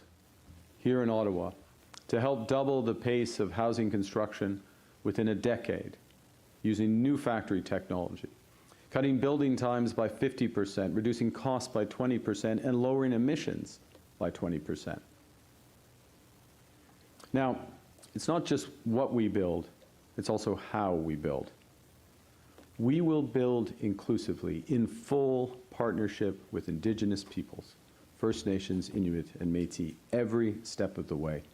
here in Ottawa to help double the pace of housing construction within a decade using new factory technology, cutting building times by 50%, reducing costs by 20%, and lowering emissions by 20%. Now, it's not just what we build, it's also how we build. We will build inclusively in full partnership with Indigenous peoples, First Nations, Inuit, and Métis every step of the way.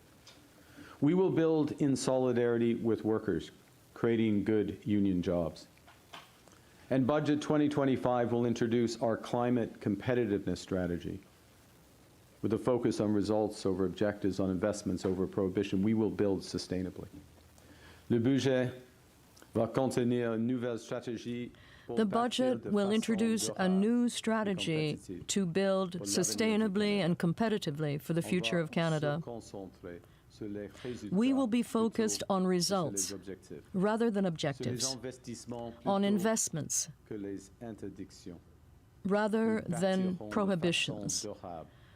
We will build in solidarity with workers, creating good union jobs. And Budget 2025 will introduce our climate competitiveness strategy. With a focus on results over objectives, on investments over prohibition, we will build sustainably. Le budget va contenir une nouvelle stratégie. The budget will introduce a new strategy to build sustainably and competitively for the future of Canada. We will be focused on results rather than objectives, on investments rather than prohibitions.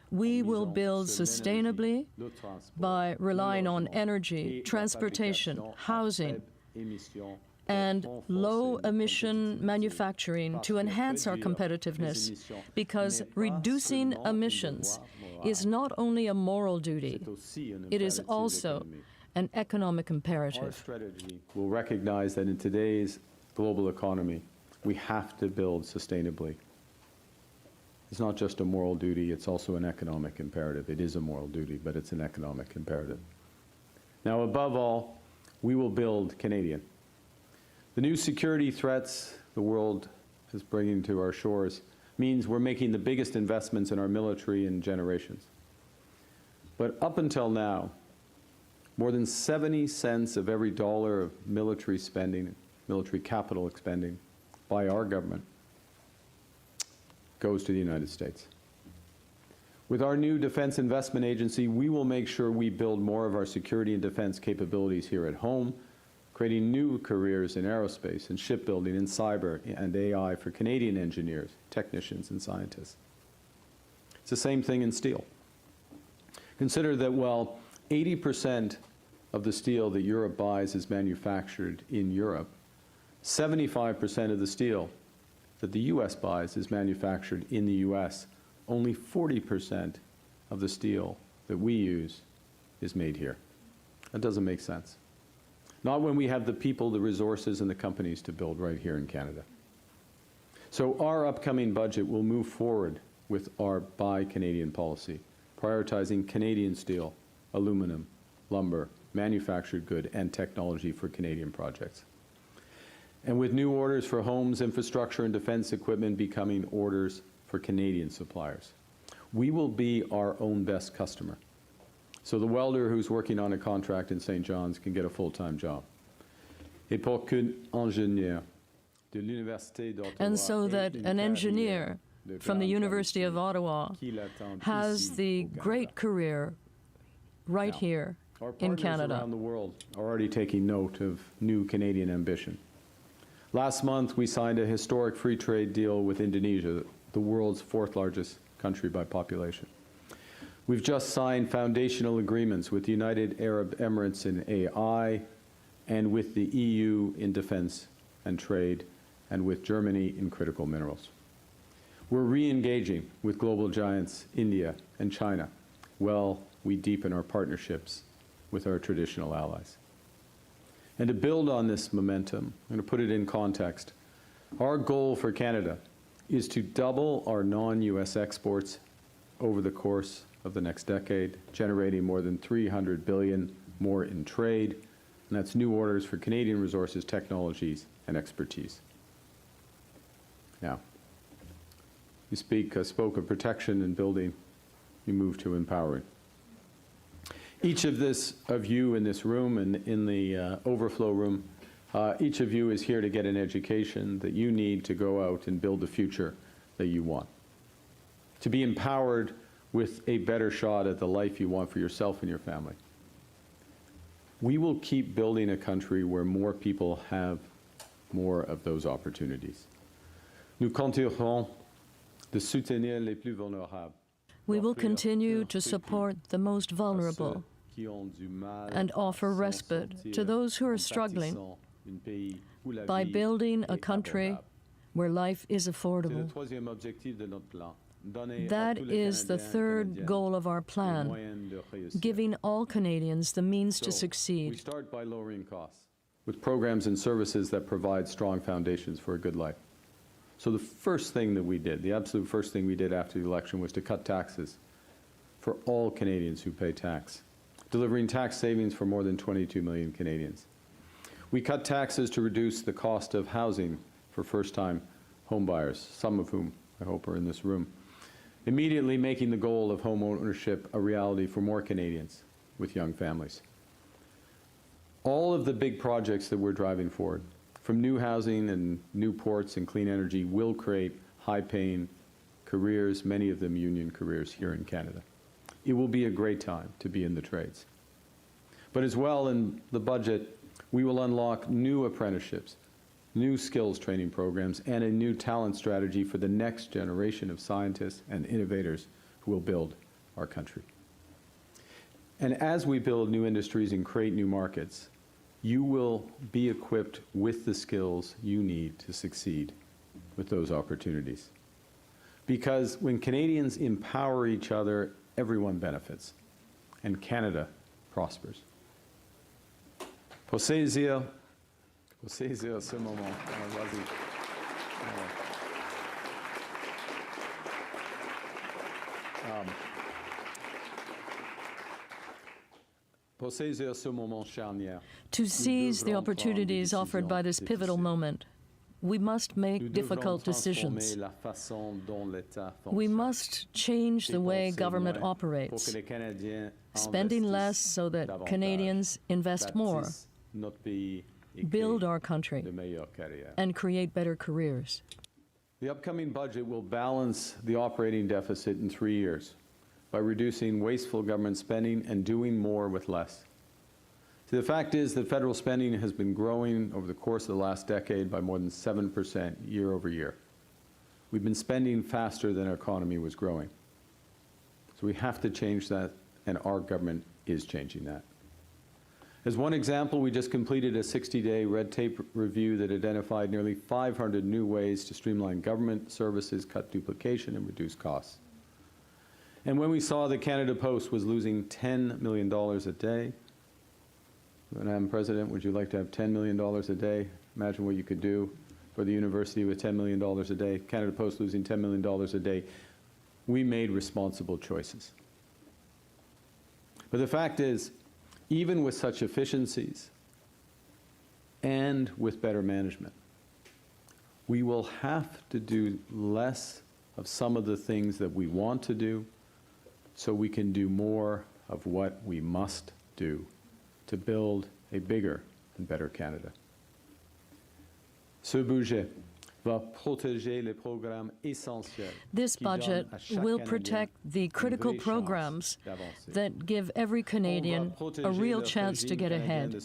We will build sustainably by relying on energy, transportation, housing, and low-emission manufacturing to enhance our competitiveness, because reducing emissions is not only a moral duty, it is also an economic imperative. Our strategy will recognize that in today's global economy, we have to build sustainably. It's not just a moral duty, it's also an economic imperative. It is a moral duty, but it's an economic imperative. Now, above all, we will build Canadian. The new security threats the world is bringing to our shores means we're making the biggest investments in our military in generations. But up until now, more than 70 cents of every dollar of military spending, military capital expending by our government goes to the United States. With our new Defense Investment Agency, we will make sure we build more of our security and defense capabilities here at home, creating new careers in aerospace and shipbuilding and cyber and AI for Canadian engineers, technicians, and scientists. It's the same thing in steel. Consider that while 80% of the steel that Europe buys is manufactured in Europe, 75% of the steel that the U.S. buys is manufactured in the U.S. Only 40% of the steel that we use is made here. That doesn't make sense. Not when we have the people, the resources, and the companies to build right here in Canada. So our upcoming budget will move forward with our Buy Canadian policy, prioritizing Canadian steel, aluminum, lumber, manufactured good, and technology for Canadian projects. And with new orders for homes, infrastructure, and defense equipment becoming orders for Canadian suppliers. We will be our own best customer. So the welder who's working on a contract in St. John's can get a full-time job. Et pour qu'un ingénieur de l'Université d'Ottawa And so that an engineer from the University of Ottawa has the great career right here in Canada. Around the world are already taking note of new Canadian ambition. Last month, we signed a historic free trade deal with Indonesia, the world's fourth largest country by population. We've just signed foundational agreements with the United Arab Emirates in AI, and with the EU in defense and trade, and with Germany in critical minerals. We're re-engaging with global giants India and China while we deepen our partnerships with our traditional allies. And to build on this momentum, I'm going to put it in context. Our goal for Canada is to double our non-US exports over the course of the next decade, generating more than $300 billion more in trade, and that's new orders for Canadian resources, technologies, and expertise. Now, you spoke of protection and building, you move to empowering. Each of you in this room and in the overflow room, each of you is here to get an education that you need to go out and build the future that you want. To be empowered with a better shot at the life you want for yourself and your family. We will keep building a country where more people have more of those opportunities. Nous continuerons de soutenir les plus vulnérables. We will continue to support the most vulnerable and offer respite to those who are struggling by building a country where life is affordable. That is the third goal of our plan, giving all Canadians the means to succeed. We start by lowering costs with programs and services that provide strong foundations for a good life. So the first thing that we did, the absolute first thing we did after the election, was to cut taxes for all Canadians who pay tax, delivering tax savings for more than 22 million Canadians. We cut taxes to reduce the cost of housing for first-time homebuyers, some of whom I hope are in this room, immediately making the goal of home ownership a reality for more Canadians with young families. All of the big projects that we're driving forward from new housing and new ports and clean energy will create high-paying careers, many of them union careers here in Canada. It will be a great time to be in the trades. But as well, in the budget, we will unlock new apprenticeships, new skills training programs, and a new talent strategy for the next generation of scientists and innovators who will build our country. And as we build new industries and create new markets, you will be equipped with the skills you need to succeed with those opportunities. Because when Canadians empower each other, everyone benefits, and Canada prospers. Pour saisir ce moment. Vas-y. Pour saisir ce moment charnière. To seize the opportunities offered by this pivotal moment, we must make difficult decisions. We must change the way government operates, spending less so that Canadians invest more, build our country, and create better careers. The upcoming budget will balance the operating deficit in 3 years by reducing wasteful government spending and doing more with less. See, the fact is that federal spending has been growing over the course of the last decade by more than 7% year over year. We've been spending faster than our economy was growing. So we have to change that, and our government is changing that. As one example, we just completed a 60-day red tape review that identified nearly 500 new ways to streamline government services, cut duplication, and reduce costs. And when we saw that Canada Post was losing $10 million a day, Madam President, would you like to have $10 million a day? Imagine what you could do for the university with $10 million a day. Canada Post losing $10 million a day. We made responsible choices. But the fact is, even with such efficiencies and with better management, we will have to do less of some of the things that we want to do so we can do more of what we must do to build a bigger and better Canada. Ce budget va protéger les programmes essentiels. This budget will protect the critical programs that give every Canadian a real chance to get ahead.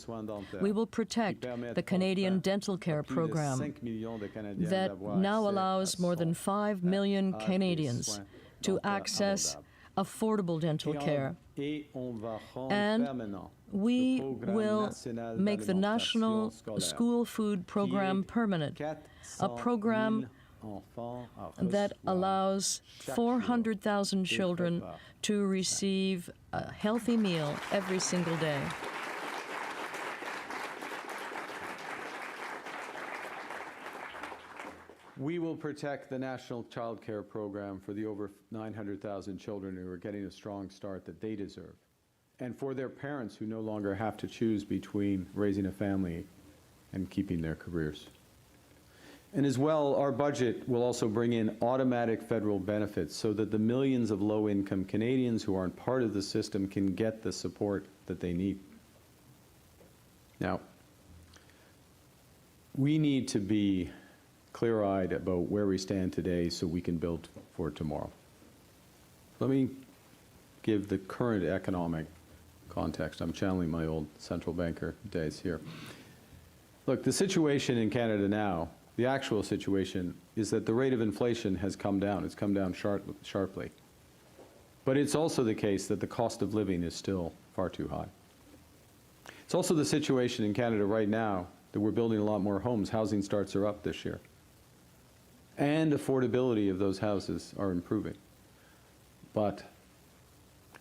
We will protect the Canadian Dental Care Program that now allows more than 5 million Canadians to access affordable dental care. And we will make the National School Food Program permanent, a program that allows 400,000 children to receive a healthy meal every single day. We will protect the National Child Care Program for the over 900,000 children who are getting a strong start that they deserve, and for their parents who no longer have to choose between raising a family and keeping their careers. And as well, our budget will also bring in automatic federal benefits so that the millions of low-income Canadians who aren't part of the system can get the support that they need. Now, we need to be clear-eyed about where we stand today so we can build for tomorrow. Let me give the current economic context. I'm channeling my old central banker days here. Look, the situation in Canada now, the actual situation, is that the rate of inflation has come down. It's come down sharply. But it's also the case that the cost of living is still far too high. It's also the situation in Canada right now that we're building a lot more homes. Housing starts are up this year. And affordability of those houses are improving. But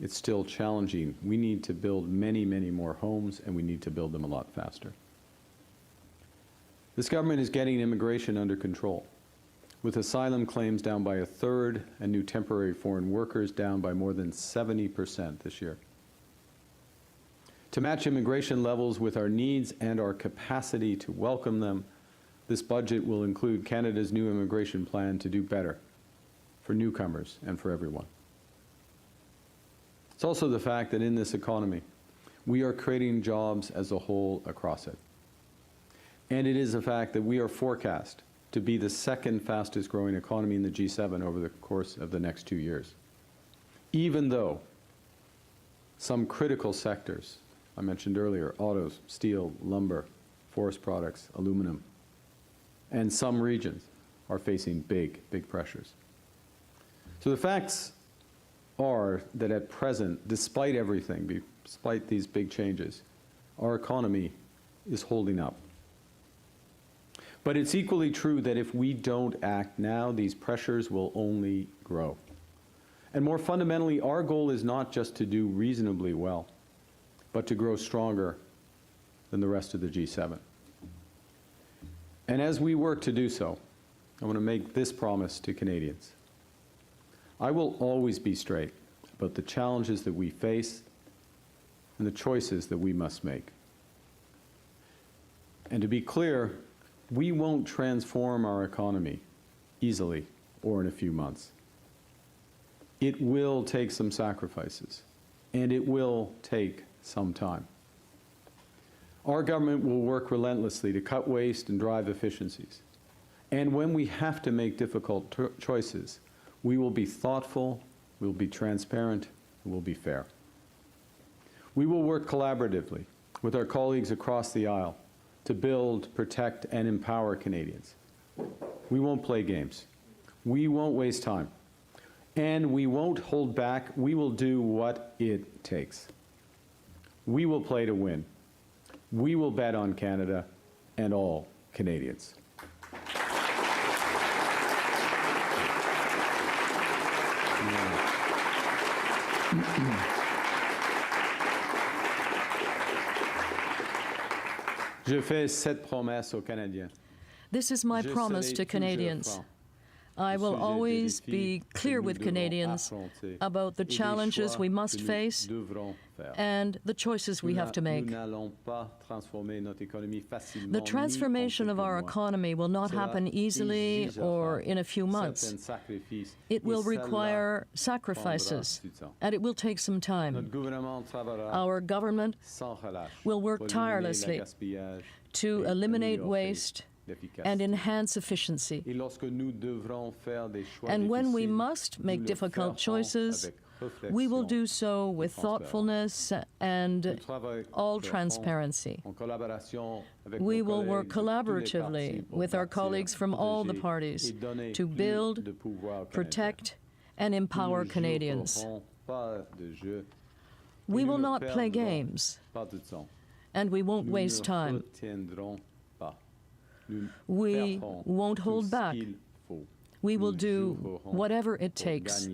it's still challenging. We need to build many, many more homes, and we need to build them a lot faster. This government is getting immigration under control, with asylum claims down by 1/3 and new temporary foreign workers down by more than 70% this year. To match immigration levels with our needs and our capacity to welcome them, this budget will include Canada's new immigration plan to do better for newcomers and for everyone. It's also the fact that in this economy, we are creating jobs as a whole across it. And it is a fact that we are forecast to be the second fastest growing economy in the G7 over the course of the next 2 years. Even though some critical sectors, I mentioned earlier, autos, steel, lumber, forest products, aluminum, and some regions are facing big, big pressures. So the facts are that at present, despite everything, despite these big changes, our economy is holding up. But it's equally true that if we don't act now, these pressures will only grow. And more fundamentally, our goal is not just to do reasonably well, but to grow stronger than the rest of the G7. And as we work to do so, I want to make this promise to Canadians. I will always be straight about the challenges that we face and the choices that we must make. And to be clear, we won't transform our economy easily or in a few months. It will take some sacrifices, and it will take some time. Our government will work relentlessly to cut waste and drive efficiencies. And when we have to make difficult choices, we will be thoughtful, we'll be transparent, and we'll be fair. We will work collaboratively with our colleagues across the aisle to build, protect, and empower Canadians. We won't play games. We won't waste time. And we won't hold back. We will do what it takes. We will play to win. We will bet on Canada and all Canadians. Je fais cette promesse aux Canadiens. This is my promise to Canadians. I will always be clear with Canadians about the challenges we must face and the choices we have to make. The transformation of our economy will not happen easily or in a few months. It will require sacrifices, and it will take some time. Our government will work tirelessly to eliminate waste and enhance efficiency. And when we must make difficult choices, we will do so with thoughtfulness and all transparency. We will work collaboratively with our colleagues from all the parties to build, protect, and empower Canadians. We will not play games, and we won't waste time. We won't hold back. We will do whatever it takes,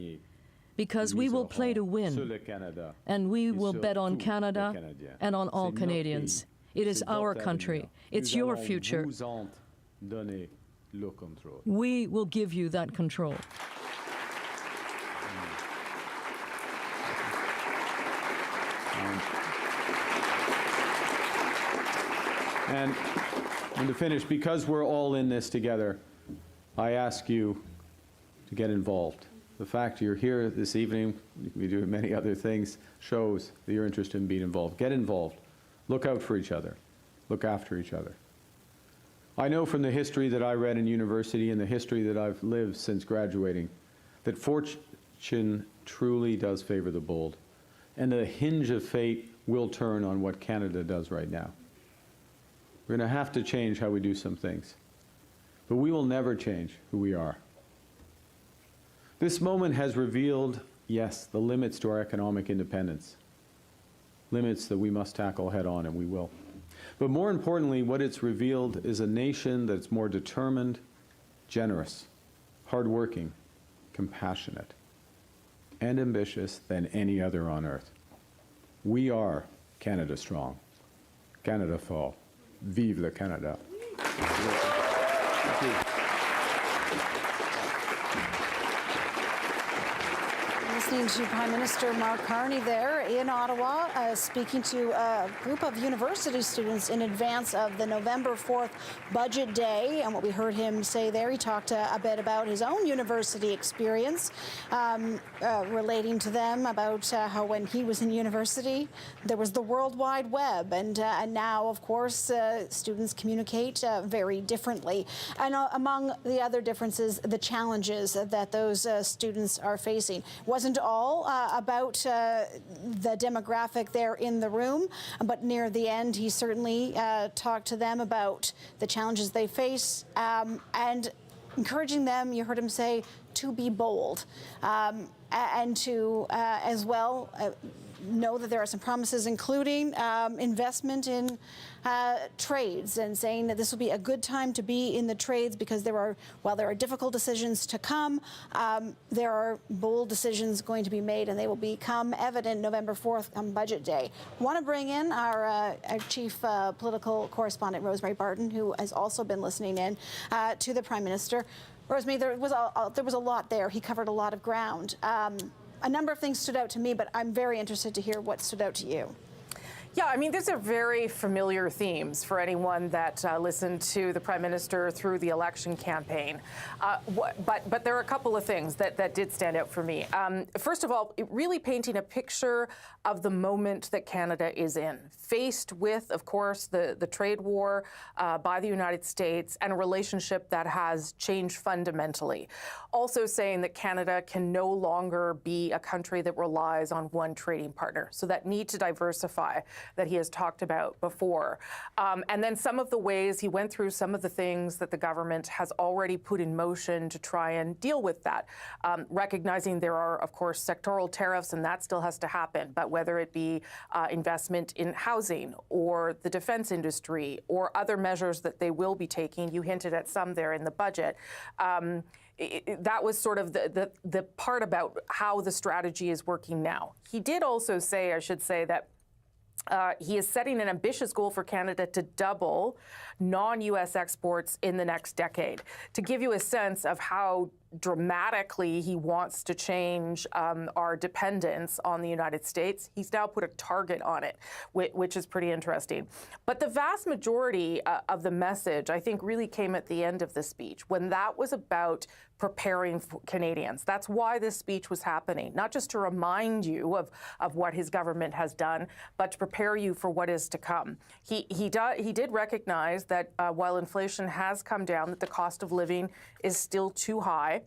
because we will play to win, and we will bet on Canada and on all Canadians. It is our country. It's your future. We will give you that control. And to finish, because we're all in this together, I ask you to get involved. The fact you're here this evening, we do many other things, shows that you're interested in being involved. Get involved. Look out for each other. Look after each other. I know from the history that I read in university and the history that I've lived since graduating that fortune truly does favor the bold, and the hinge of fate will turn on what Canada does right now. We're going to have to change how we do some things, but we will never change who we are. This moment has revealed, yes, the limits to our economic independence, limits that we must tackle head on, and we will. But more importantly, what it's revealed is a nation that's more determined, generous, hardworking, compassionate, and ambitious than any other on earth. We are Canada strong, Canada fort. Vive le Canada. Thank you. listening to Prime Minister Mark Carney there in Ottawa, speaking to a group of university students in advance of the November 4th budget day. And what we heard him say there, he talked a bit about his own university experience, relating to them about how when he was in university, there was the World Wide Web. And now, of course, students communicate very differently. And among the other differences, the challenges that those students are facing. Wasn't all about the demographic there in the room, but near the end, he certainly talked to them about the challenges they face and encouraging them, you heard him say, to be bold and to, as well, know that there are some promises, including investment in trades, and saying that this will be a good time to be in the trades because while there are difficult decisions to come, there are bold decisions going to be made, and they will become evident November 4th on Budget Day. I want to bring in our chief political correspondent, Rosemary Barton, who has also been listening in to the Prime Minister. Rosemary, there was a lot there. He covered a lot of ground. A number of things stood out to me, but I'm very interested to hear what stood out to you. Yeah, I mean, these are very familiar themes for anyone that listened to the Prime Minister through the election campaign. But there are a couple of things that did stand out for me. First of all, really painting a picture of the moment that Canada is in, faced with, of course, the trade war by the United States and a relationship that has changed fundamentally. Also saying that Canada can no longer be a country that relies on one trading partner. So that need to diversify that he has talked about before. And then some of the ways he went through some of the things that the government has already put in motion to try and deal with that. Recognizing there are, of course, sectoral tariffs, and that still has to happen, but whether it be investment in housing or the defense industry or other measures that they will be taking, you hinted at some there in the budget. That was sort of the part about how the strategy is working now. He did also say, I should say, that he is setting an ambitious goal for Canada to double non-U.S. exports in the next decade. To give you a sense of how dramatically he wants to change our dependence on the United States, he's now put a target on it, which is pretty interesting. But the vast majority of the message, I think, really came at the end of the speech, when that was about preparing Canadians. That's why this speech was happening, not just to remind you of what his government has done, but to prepare you for what is to come. He did recognize that while inflation has come down, that the cost of living is still too high.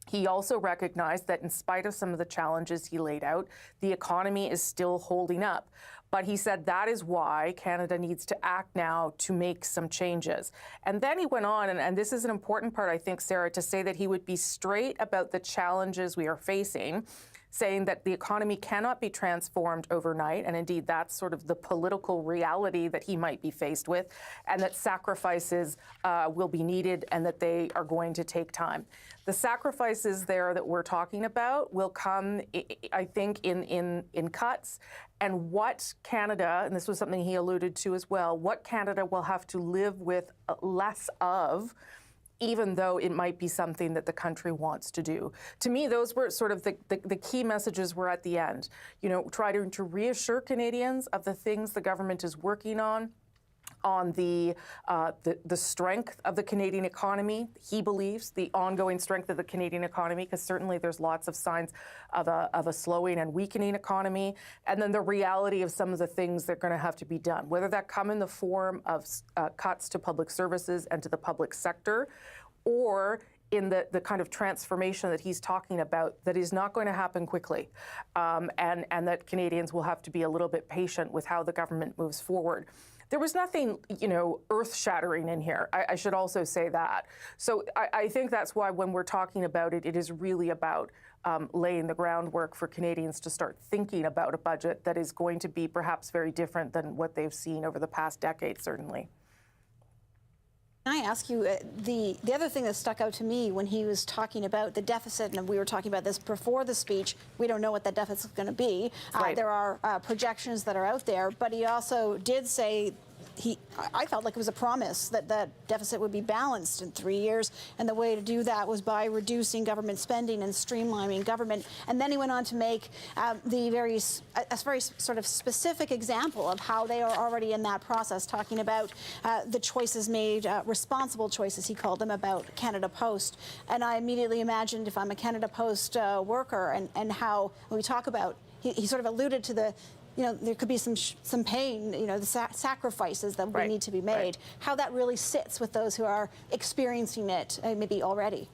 He also recognized that in spite of some of the challenges he laid out, the economy is still holding up. But he said that is why Canada needs to act now to make some changes. And then he went on, and this is an important part, I think, Sarah, to say that he would be straight about the challenges we are facing, saying that the economy cannot be transformed overnight, and indeed that's sort of the political reality that he might be faced with, and that sacrifices will be needed and that they are going to take time. The sacrifices there that we're talking about will come, I think, in cuts, and what Canada, and this was something he alluded to as well, what Canada will have to live with less of, even though it might be something that the country wants to do. To me, those were sort of the key messages were at the end. You know, trying to reassure Canadians of the things the government is working on the strength of the Canadian economy. He believes the ongoing strength of the Canadian economy, because certainly there's lots of signs of a slowing and weakening economy, and then the reality of some of the things that are going to have to be done, whether that come in the form of cuts to public services and to the public sector, or in the kind of transformation that he's talking about that is not going to happen quickly, and that Canadians will have to be a little bit patient with how the government moves forward. There was nothing, earth-shattering in here. I should also say that. So I think that's why when we're talking about it, it is really about laying the groundwork for Canadians to start thinking about a budget that is going to be perhaps very different than what they've seen over the past decade, certainly. Can I ask you, the other thing that stuck out to me when he was talking about the deficit, and we were talking about this before the speech, we don't know what that deficit is going to be. Right. There are projections that are out there, but he also did say I felt like it was a promise that that deficit would be balanced in 3 years, and the way to do that was by reducing government spending and streamlining government. And then he went on to make a very sort of specific example of how they are already in that process, talking about the choices made, responsible choices, he called them, about Canada Post. And I immediately imagined if I'm a Canada Post worker and how when we talk about, he sort of alluded to the, there could be some pain, the sacrifices that will need to be made, how that really sits with those who are experiencing it maybe already.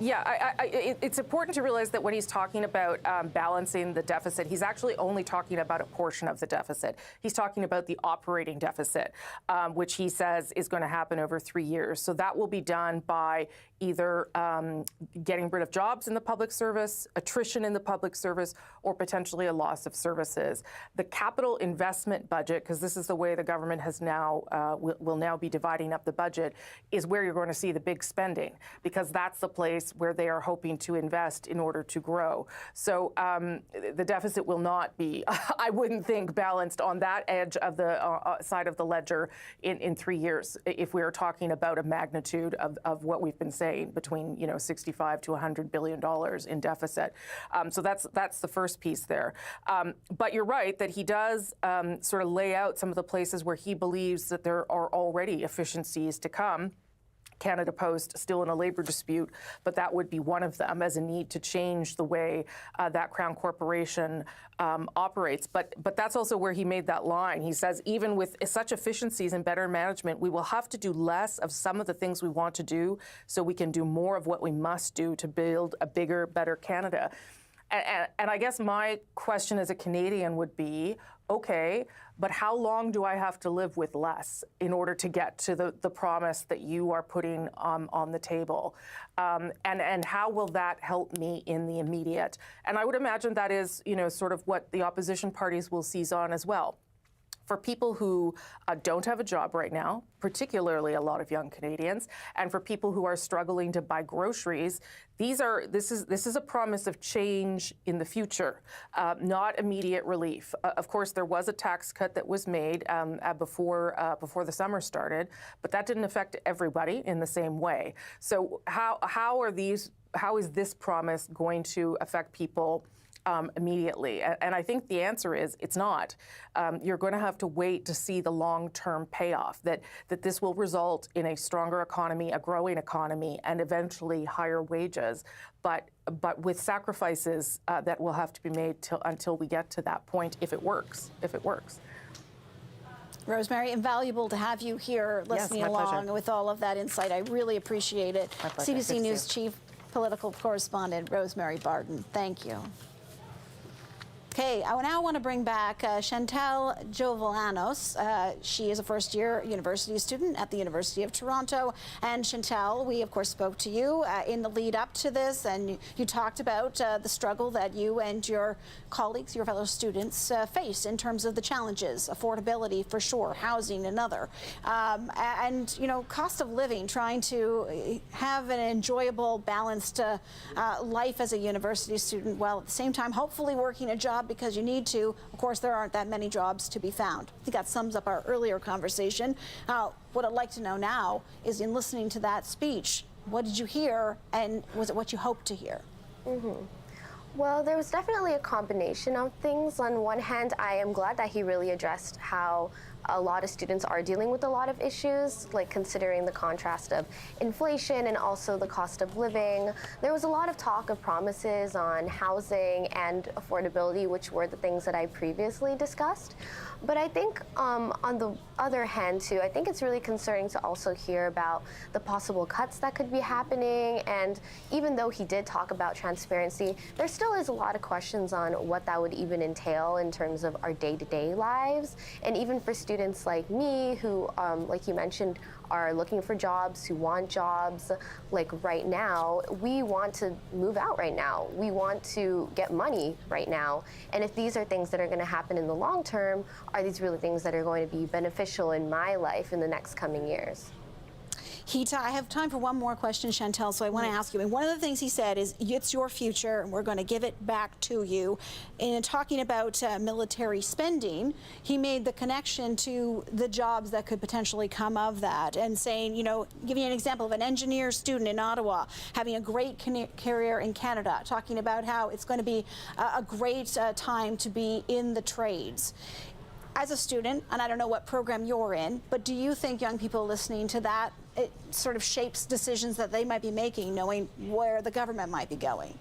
Yeah, it's important to realize that when he's talking about balancing the deficit, he's actually only talking about a portion of the deficit. He's talking about the operating deficit, which he says is going to happen over 3 years. So that will be done by either getting rid of jobs in the public service, attrition in the public service, or potentially a loss of services. The capital investment budget, because this is the way the government has now will now be dividing up the budget, is where you're going to see the big spending, because that's the place where they are hoping to invest in order to grow. So the deficit will not be, I wouldn't think, balanced on that edge of the side of the ledger in 3 years, if we are talking about a magnitude of what we've been saying, between 65 to $100 billion in deficit. So that's the first piece there. But you're right that he does sort of lay out some of the places where he believes that there are already efficiencies to come. Canada Post still in a labor dispute, but that would be one of them, as a need to change the way that Crown Corporation operates. But that's also where he made that line. He says, even with such efficiencies and better management, we will have to do less of some of the things we want to do so we can do more of what we must do to build a bigger, better Canada. And I guess my question as a Canadian would be, okay, but how long do I have to live with less in order to get to the promise that you are putting on the table? And how will that help me in the immediate? And I would imagine that is, sort of what the opposition parties will seize on as well. For people who don't have a job right now, particularly a lot of young Canadians, and for people who are struggling to buy groceries, this is a promise of change in the future, not immediate relief. Of course, there was a tax cut that was made before the summer started, but that didn't affect everybody in the same way. So how is this promise going to affect people immediately? And I think the answer is it's not. You're going to have to wait to see the long-term payoff, that this will result in a stronger economy, a growing economy, and eventually higher wages, but with sacrifices that will have to be made until we get to that point, if it works. Rosemary, invaluable to have you here listening along with all of that insight. I really appreciate it. CBC News Chief Political Correspondent Rosemary Barden, thank you. Okay, I now want to bring back Chantal Jovellanos. She is a first-year university student at the University of Toronto. And Chantal, we of course spoke to you in the lead up to this, and you talked about the struggle that you and your colleagues, your fellow students, face in terms of the challenges, affordability for sure, housing another, and cost of living, trying to have an enjoyable, balanced life as a university student, while at the same time hopefully working a job because you need to. Of course, there aren't that many jobs to be found. I think that sums up our earlier conversation. What I'd like to know now is, in listening to that speech, what did you hear, and was it what you hoped to hear? Well, there was definitely a combination of things. On one hand, I am glad that he really addressed how a lot of students are dealing with a lot of issues, like considering the contrast of inflation and also the cost of living. There was a lot of talk of promises on housing and affordability, which were the things that I previously discussed. But I think on the other hand, too, I think it's really concerning to also hear about the possible cuts that could be happening. And even though he did talk about transparency, there still is a lot of questions on what that would even entail in terms of our day-to-day lives. And even for students like me who, like you mentioned, are looking for jobs, who want jobs, like right now, we want to move out right now. We want to get money right now. And if these are things that are going to happen in the long term, are these really things that are going to be beneficial in my life in the next coming years? I have time for one more question, Chantal, so I want to ask you. And one of the things he said is, it's your future, and we're going to give it back to you. In talking about military spending, he made the connection to the jobs that could potentially come of that, and saying, giving an example of an engineer student in Ottawa having a great career in Canada, talking about how it's going to be a great time to be in the trades. As a student, and I don't know what program you're in, but do you think young people listening to that, it sort of shapes decisions that they might be making, knowing where the government might be going?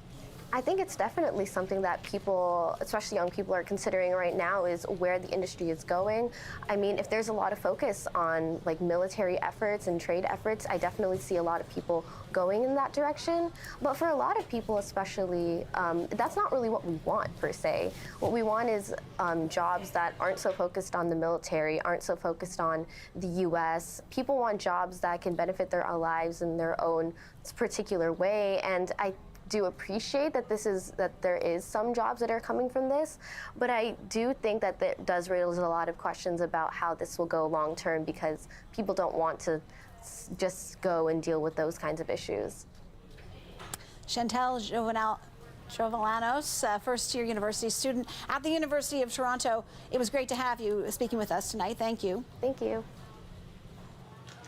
I think it's definitely something that people, especially young people, are considering right now, is where the industry is going. I mean, if there's a lot of focus on like military efforts and trade efforts, I definitely see a lot of people going in that direction. But for a lot of people, especially, that's not really what we want per se. What we want is jobs that aren't so focused on the military, aren't so focused on the U.S. People want jobs that can benefit their lives in their own particular way, and I do appreciate that there is some jobs that are coming from this, but I do think that it does raise a lot of questions about how this will go long term, because people don't want to just go and deal with those kinds of issues. Chantal Jovalanos, first-year university student at the University of Toronto. It was great to have you speaking with us tonight. Thank you. Thank you.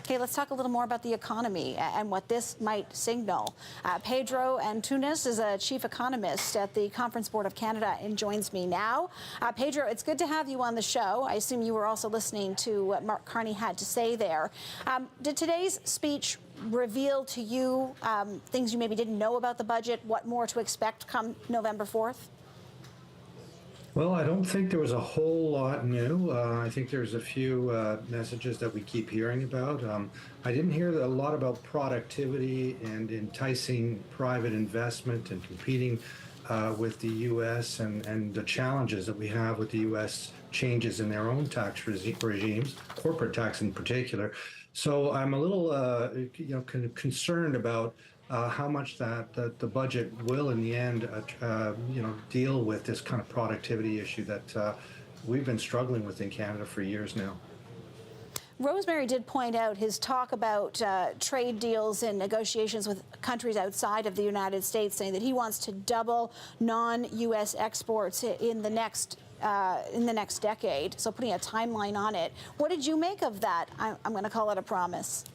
Okay, let's talk a little more about the economy and what this might signal. Pedro Antunes is a chief economist at the Conference Board of Canada and joins me now. Pedro, it's good to have you on the show. I assume you were also listening to what Mark Carney had to say there. Did today's speech reveal to you things you maybe didn't know about the budget, what more to expect come November 4th? Well, I don't think there was a whole lot new. I think there's a few messages that we keep hearing about. I didn't hear a lot about productivity and enticing private investment and competing with the U.S. and the challenges that we have with the U.S. changes in their own tax regimes, corporate tax in particular. So I'm a little concerned about how much that the budget will, in the end, deal with this kind of productivity issue that we've been struggling with in Canada for years now. Rosemary did point out his talk about trade deals and negotiations with countries outside of the United States, saying that he wants to double non-U.S. exports in the next decade. So putting a timeline on it. What did you make of that? I'm going to call it a promise.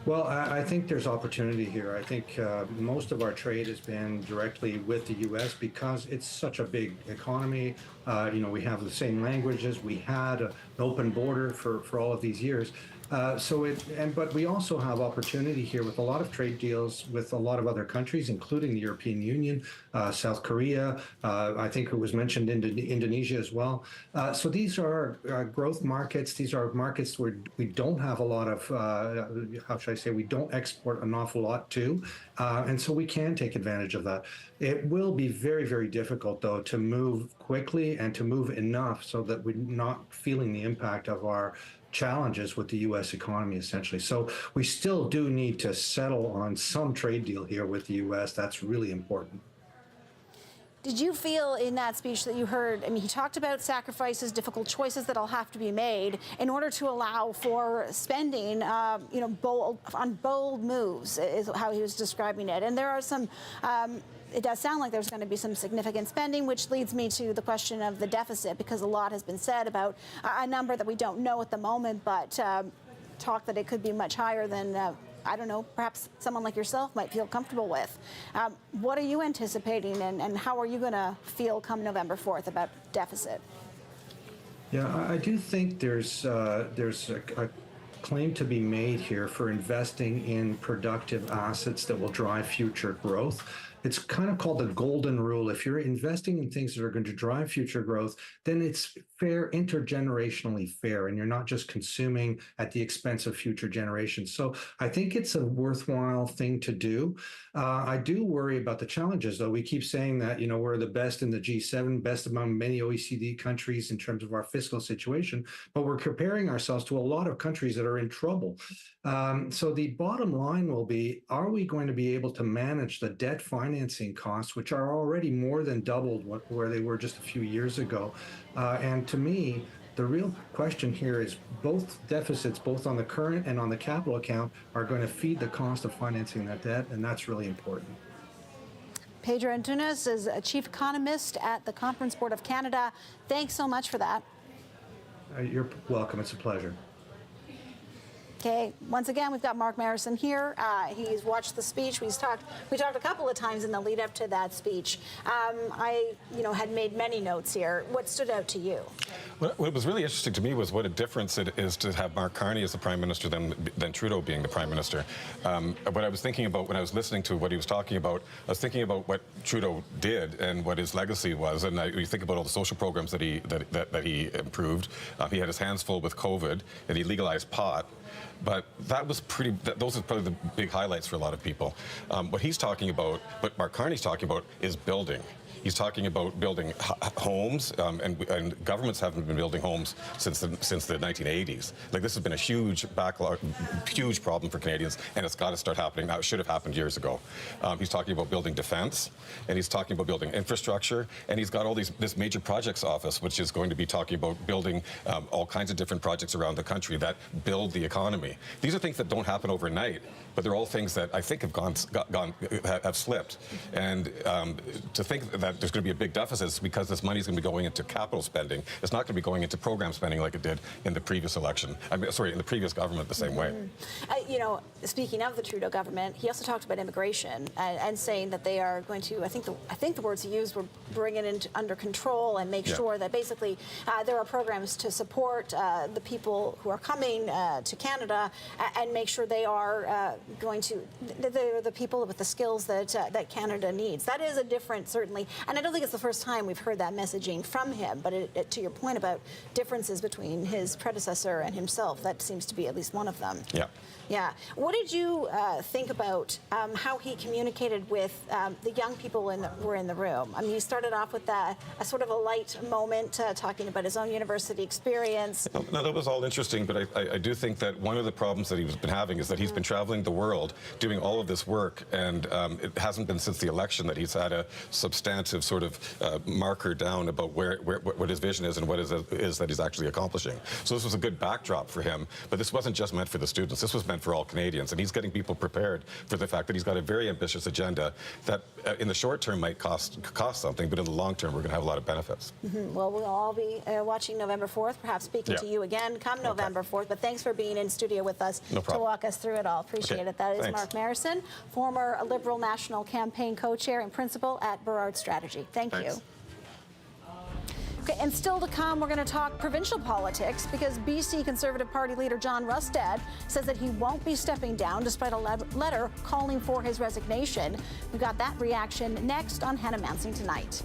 Well, I think there's opportunity here. I think most of our trade has been directly with the U.S. because it's such a big economy. We have the same languages. We had an open border for all of these years. But we also have opportunity here with a lot of trade deals with a lot of other countries, including the European Union, South Korea. I think it was mentioned Indonesia as well. So these are growth markets. These are markets where we don't have a lot of, we don't export an awful lot to. And so we can take advantage of that. It will be very, very difficult, though, to move quickly and to move enough so that we're not feeling the impact of our challenges with the U.S. economy, essentially. So we still do need to settle on some trade deal here with the U.S. That's really important. Did you feel in that speech that you heard, he talked about sacrifices, difficult choices that'll have to be made in order to allow for spending, bold moves, is how he was describing it. And there are some, it does sound like there's going to be some significant spending, which leads me to the question of the deficit, because a lot has been said about a number that we don't know at the moment, but talk that it could be much higher than I don't know, perhaps someone like yourself might feel comfortable with. What are you anticipating, and how are you going to feel come November 4th about deficit? Yeah, I do think there's a claim to be made here for investing in productive assets that will drive future growth. It's kind of called the golden rule. If you're investing in things that are going to drive future growth, then it's fair, intergenerationally fair, and you're not just consuming at the expense of future generations. So I think it's a worthwhile thing to do. I do worry about the challenges, though. We keep saying that, we're the best in the G7, best among many OECD countries in terms of our fiscal situation, but we're comparing ourselves to a lot of countries that are in trouble. So the bottom line will be, are we going to be able to manage the debt financing costs, which are already more than doubled where they were just a few years ago? And to me, The real question here is both deficits, both on the current and on the capital account, are going to feed the cost of financing that debt, and that's really important. Pedro Antunes is a chief economist at the Conference Board of Canada. Thanks so much for that. You're welcome. It's a pleasure. Okay, once again, we've got Mark Marison here. He's watched the speech. We talked a couple of times in the lead up to that speech. I had made many notes here. What stood out to you? What was really interesting to me was what a difference it is to have Mark Carney as the Prime Minister than Trudeau being the Prime Minister. What I was thinking about when I was listening to what he was talking about, I was thinking about what Trudeau did and what his legacy was. And you think about all the social programs that he improved. He had his hands full with COVID, and he legalized pot. But that was those are probably the big highlights for a lot of people. What he's talking about, what Mark Carney's talking about, is building. He's talking about building homes, and governments haven't been building homes since the 1980s. Like, this has been a huge backlog, huge problem for Canadians, and it's got to start happening now. It should have happened years ago. He's talking about building defense, and he's talking about building infrastructure, and he's got all this major projects office, which is going to be talking about building all kinds of different projects around the country that build the economy. These are things that don't happen overnight, but they're all things that I think have slipped. And to think that there's going to be a big deficit is because this money is going to be going into capital spending. It's not going to be going into program spending like it did in the previous election. In the previous government the same way. Speaking of the Trudeau government, he also talked about immigration and saying that they are going to, I think the words he used were bring it under control and make sure that basically there are programs to support the people who are coming to Canada and make sure they are they're the people with the skills that Canada needs. That is a difference, certainly. And I don't think it's the first time we've heard that messaging from him, but to your point about differences between his predecessor and himself, that seems to be at least one of them. Yeah. Yeah. What did you think about how he communicated with the young people who were in the room? I mean, he started off with a sort of a light moment, talking about his own university experience. No, that was all interesting, but I do think that one of the problems that he's been having is that he's been traveling the world doing all of this work, and it hasn't been since the election that he's had a substantive sort of marker down about what his vision is and what it is that he's actually accomplishing. So this was a good backdrop for him, but this wasn't just meant for the students. This was meant for all Canadians, and he's getting people prepared for the fact that he's got a very ambitious agenda that in the short term might cost something, but in the long term we're going to have a lot of benefits. Well, we'll all be watching November 4th, perhaps speaking to you again come November 4th, but thanks for being in studio with us to walk us through it all. Appreciate it. That is Mark Marison, former Liberal National Campaign co-chair and principal at Burrard Strategy. Thank you. Okay, and still to come, we're going to talk provincial politics because BC Conservative Party leader John Rustad says that he won't be stepping down despite a letter calling for his resignation. We've got that reaction next on Hannah Mansing Tonight.